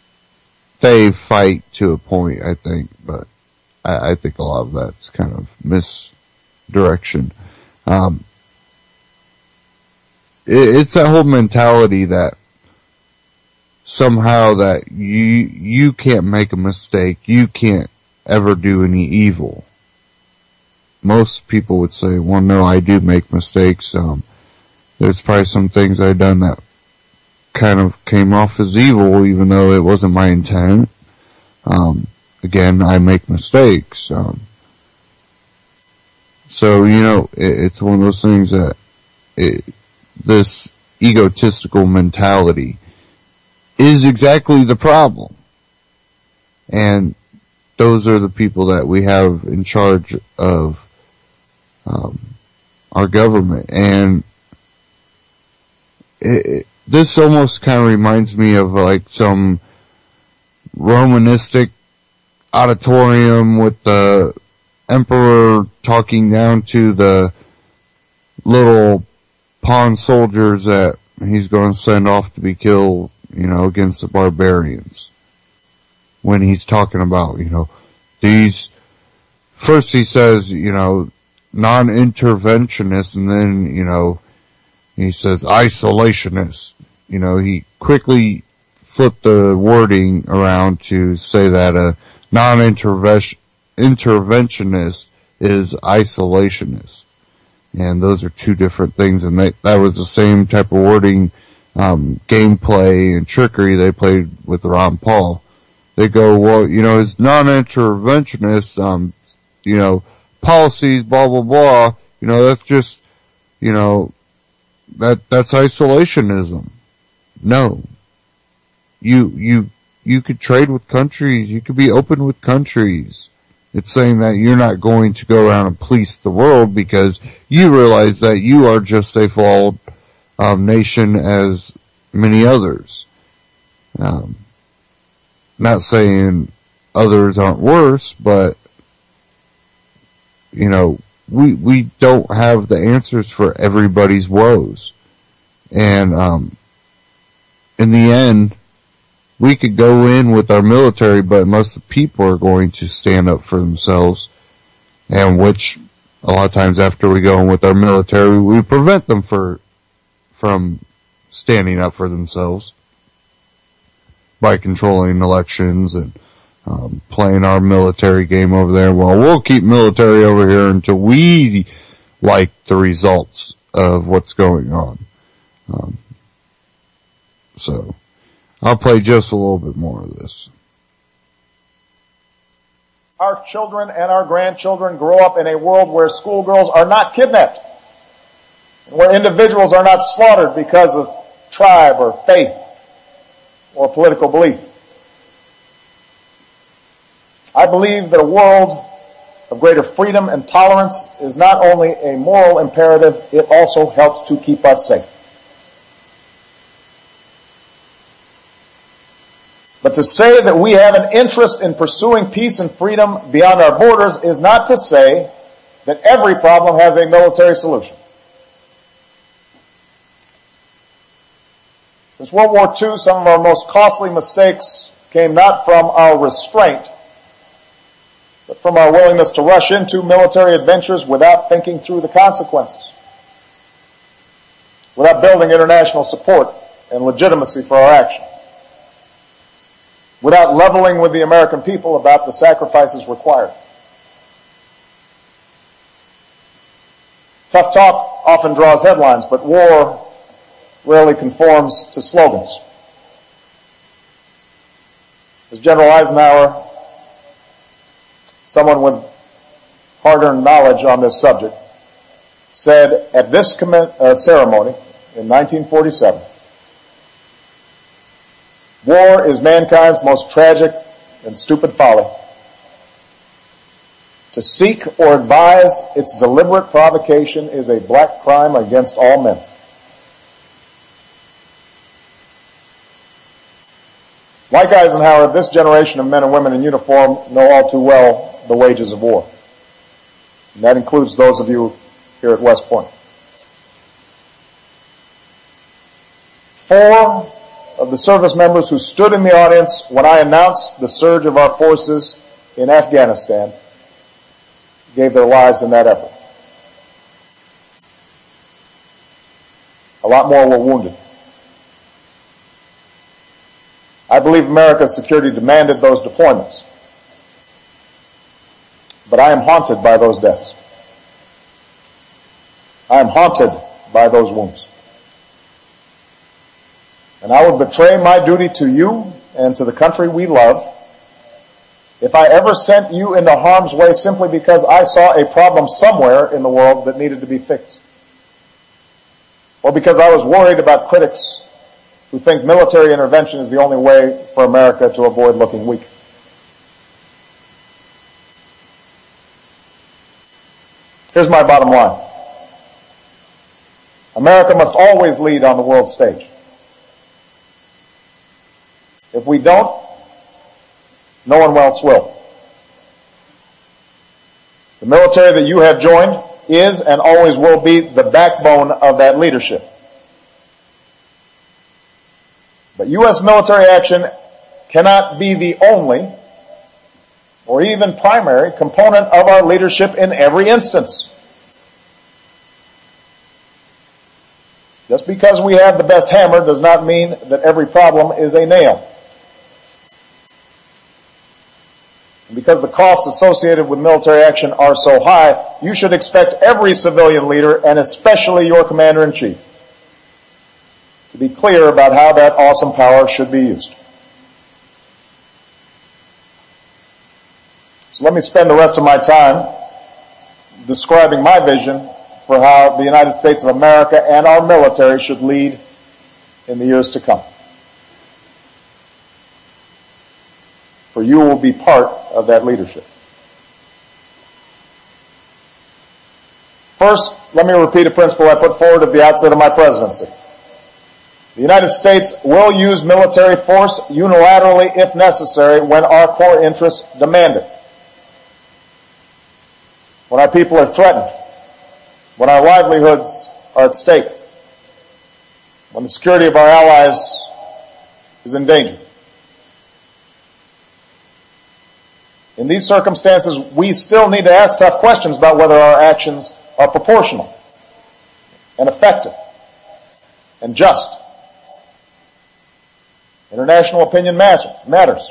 they fight to a point, I think, but I think a lot of that's kind of misdirection. It's that whole mentality that somehow that you can't make a mistake, you can't ever do any evil. Most people would say, well, no, I do make mistakes. There's probably some things I've done that kind of came off as evil, even though it wasn't my intent. Again, I make mistakes. So, it's one of those things that this egotistical mentality is exactly the problem. And those are the people that we have in charge of our government. And this almost kind of reminds me of like some Romanistic auditorium with the emperor talking down to the little pawn soldiers that he's going to send off to be killed, against the barbarians. When he's talking about, first he says, non-interventionist, and then, he says isolationist. He quickly flipped the wording around to say that a non-interventionist is isolationist. And those are two different things, and that was the same type of wording, gameplay and trickery they played with Ron Paul. They go, well, it's non-interventionist, policies, blah, blah, blah, that's just, that's isolationism. No. You could trade with countries, you could be open with countries. It's saying that you're not going to go around and police the world because you realize that you are just a flawed nation as many others. Not saying others aren't worse, but we don't have the answers for everybody's woes. And in the end, we could go in with our military, but most of the people are going to stand up for themselves, and which a lot of times after we go in with our military, we prevent them from standing up for themselves by controlling elections and playing our military game over there. Well, we'll keep military over here until we like the results of what's going on. So I'll play just a little bit more of this. Our children and our grandchildren grow up in a world where schoolgirls are not kidnapped, where individuals are not slaughtered because of tribe or faith or political belief. I believe that a world of greater freedom and tolerance is not only a moral imperative, it also helps to keep us safe. But to say that we have an interest in pursuing peace and freedom beyond our borders is not to say that every problem has a military solution. Since World War II, some of our most costly mistakes came not from our restraint, but from our willingness to rush into military adventures without thinking through the consequences, without building international support and legitimacy for our action, without leveling with the American people about the sacrifices required. Tough talk often draws headlines, but war rarely conforms to slogans. As General Eisenhower, someone with hard-earned knowledge on this subject, said at this ceremony in 1947, war is mankind's most tragic and stupid folly. To seek or advise its deliberate provocation is a black crime against all men. Like Eisenhower, this generation of men and women in uniform know all too well the wages of war. And that includes those of you here at West Point. 4 of the service members who stood in the audience when I announced the surge of our forces in Afghanistan gave their lives in that effort. A lot more were wounded. I believe America's security demanded those deployments. But I am haunted by those deaths. I am haunted by those wounds. And I would betray my duty to you and to the country we love if I ever sent you into harm's way simply because I saw a problem somewhere in the world that needed to be fixed. Or because I was worried about critics who think military intervention is the only way for America to avoid looking weak. Here's my bottom line. America must always lead on the world stage. If we don't, no one else will. The military that you have joined is and always will be the backbone of that leadership. But U.S. military action cannot be the only or even primary component of our leadership in every instance. Just because we have the best hammer does not mean that every problem is a nail. And because the costs associated with military action are so high, you should expect every civilian leader, and especially your commander-in-chief, to be clear about how that awesome power should be used. So let me spend the rest of my time describing my vision for how the United States of America and our military should lead in the years to come. For you will be part of that leadership. First, let me repeat a principle I put forward at the outset of my presidency. The United States will use military force unilaterally if necessary when our core interests demand it. When our people are threatened, when our livelihoods are at stake, when the security of our allies is in danger. In these circumstances, we still need to ask tough questions about whether our actions are proportional and effective and just. International opinion matters.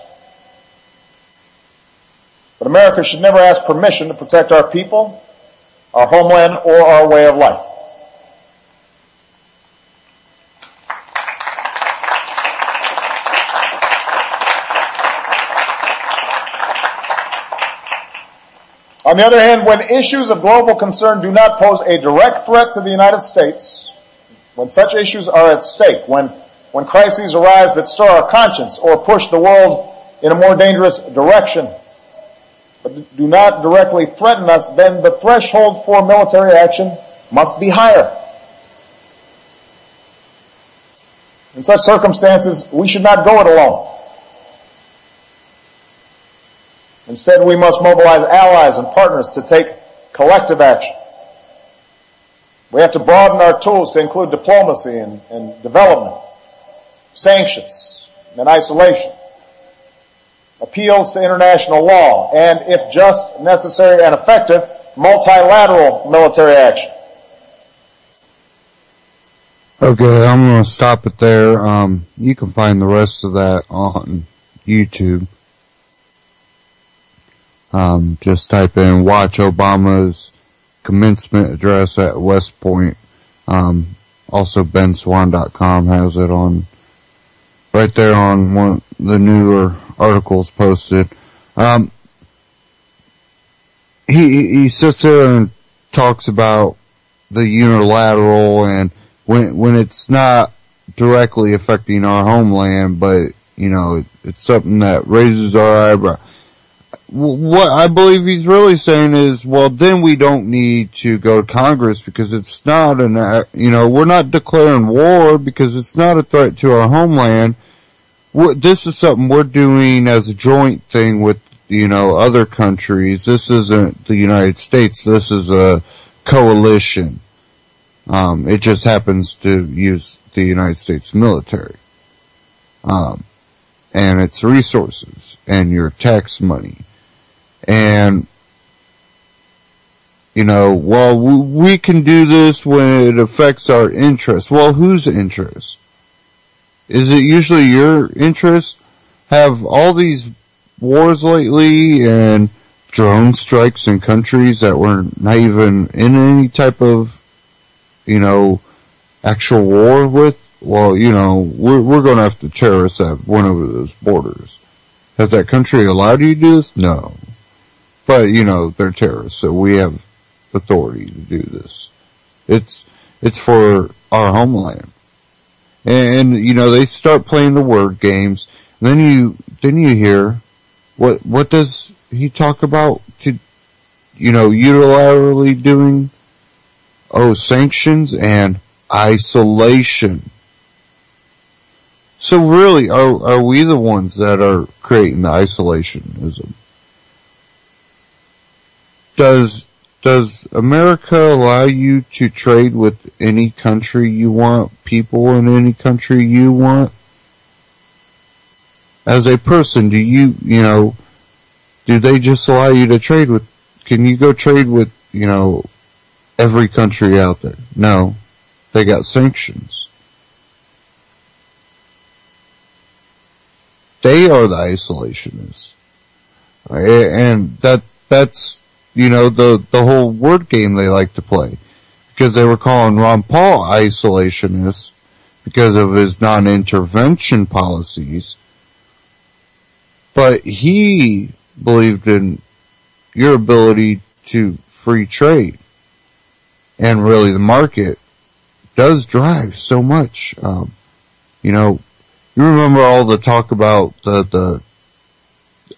But America should never ask permission to protect our people, our homeland, or our way of life. On the other hand, when issues of global concern do not pose a direct threat to the United States, when such issues are at stake, when crises arise that stir our conscience or push the world in a more dangerous direction, but do not directly threaten us, then the threshold for military action must be higher. In such circumstances, we should not go it alone. Instead, we must mobilize allies and partners to take collective action. We have to broaden our tools to include diplomacy and development, sanctions and isolation, appeals to international law, and, if just, necessary, and effective, multilateral military action. Okay, I'm going to stop it there. You can find the rest of that on YouTube. Just type in watch Obama's commencement address at West Point. Also benswan.com has it on right there on one of the newer articles posted. He sits there and talks about the unilateral and when it's not directly affecting our homeland, but it's something that raises our eyebrow. What I believe he's really saying is, well, then we don't need to go to Congress because it's not we're not declaring war because it's not a threat to our homeland. This is something we're doing as a joint thing with, other countries. This isn't the United States. This is a coalition. It just happens to use the United States military. And its resources and your tax money. And, well, we can do this when it affects our interests. Well, whose interest? Is it usually your interest? Have all these wars lately and drone strikes in countries that were not even in any type of, actual war with? Well, we're going to have to terrorists that went over those borders. Has that country allowed you to do this? No. But, they're terrorists, so we have authority to do this. It's for our homeland. And they start playing the word games. And then you hear, what does he talk about to, unilaterally doing, sanctions and isolation. So really, are we the ones that are creating the isolationism? Does America allow you to trade with any country you want, people in any country you want? As a person, do they just allow you to trade with, can you go trade with, every country out there? No. They got sanctions. They are the isolationists. And that's, the whole word game they like to play. Because they were calling Ron Paul isolationist because of his non-intervention policies. But he believed in your ability to free trade. And really the market does drive so much. You remember all the talk about the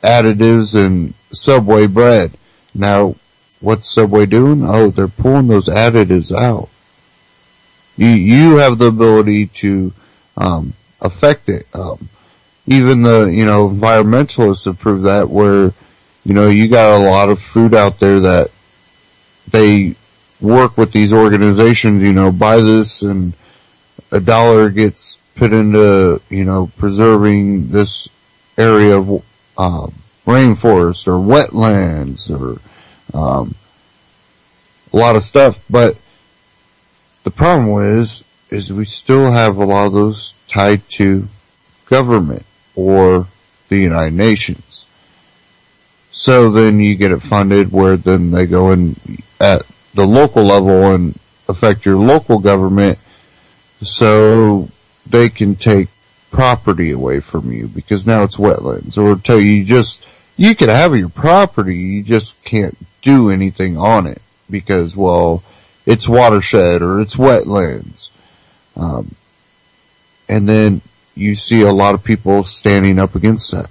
additives in Subway bread. Now, what's Subway doing? Oh, they're pulling those additives out. You have the ability to affect it. Even the, environmentalists have proved that, where, you got a lot of food out there that they work with these organizations, buy this and $1 gets put into, preserving this area of rainforest or wetlands or a lot of stuff. But the problem is we still have a lot of those tied to government or the United Nations. So then you get it funded where then they go in at the local level and affect your local government so they can take property away from you because now it's wetlands, or tell you you can have your property, you just can't do anything on it because, well, it's watershed or it's wetlands. And then you see a lot of people standing up against that.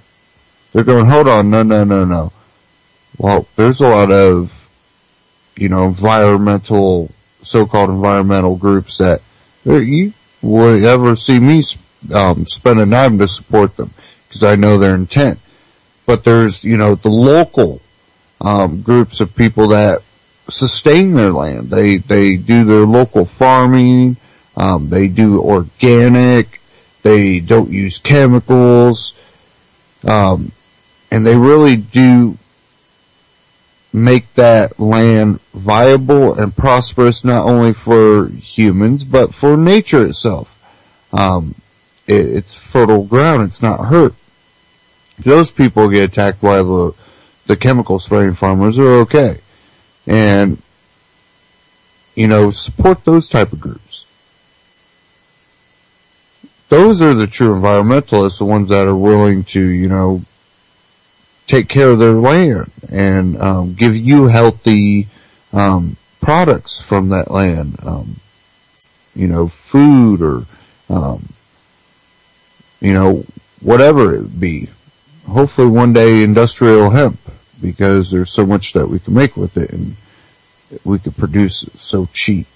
They're going, hold on, no. Well, there's a lot of, so-called environmental groups that you would ever see me spend a dime to support them because I know their intent. But there's, the local groups of people that sustain their land. They do their local farming. They do organic. They don't use chemicals. And they really do make that land viable and prosperous, not only for humans, but for nature itself. It's fertile ground. It's not hurt. Those people get attacked by the chemical spraying farmers are okay. And, support those type of groups. Those are the true environmentalists, the ones that are willing to, take care of their land and give you healthy products from that land. Food or, whatever it be. Hopefully one day industrial hemp, because there's so much that we can make with it and we could produce it so cheap.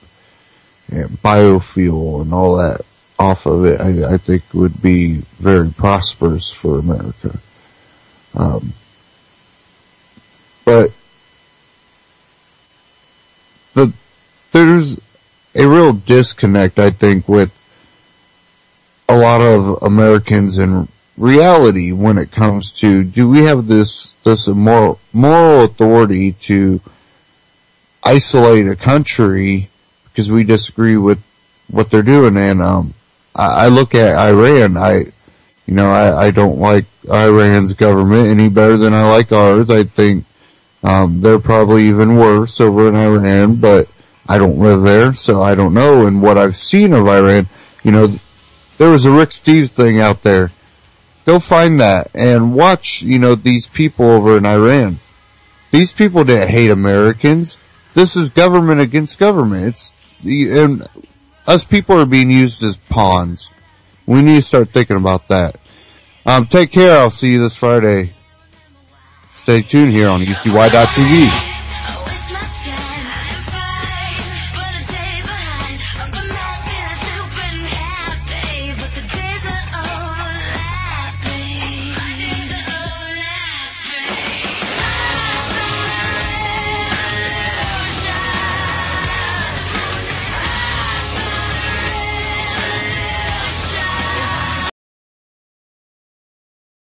And biofuel and all that off of it, I think would be very prosperous for America. But there's a real disconnect, I think, with a lot of Americans in reality when it comes to, do we have this moral authority to isolate a country because we disagree with what they're doing? And I look at Iran. I don't like Iran's government any better than I like ours. I think they're probably even worse over in Iran, but I don't live there, so I don't know. And what I've seen of Iran, there was a Rick Steves thing out there. Go find that and watch, these people over in Iran. These people didn't hate Americans. This is government against government. And us people are being used as pawns. We need to start thinking about that. Take care. I'll see you this Friday. Stay tuned here on ECY.TV.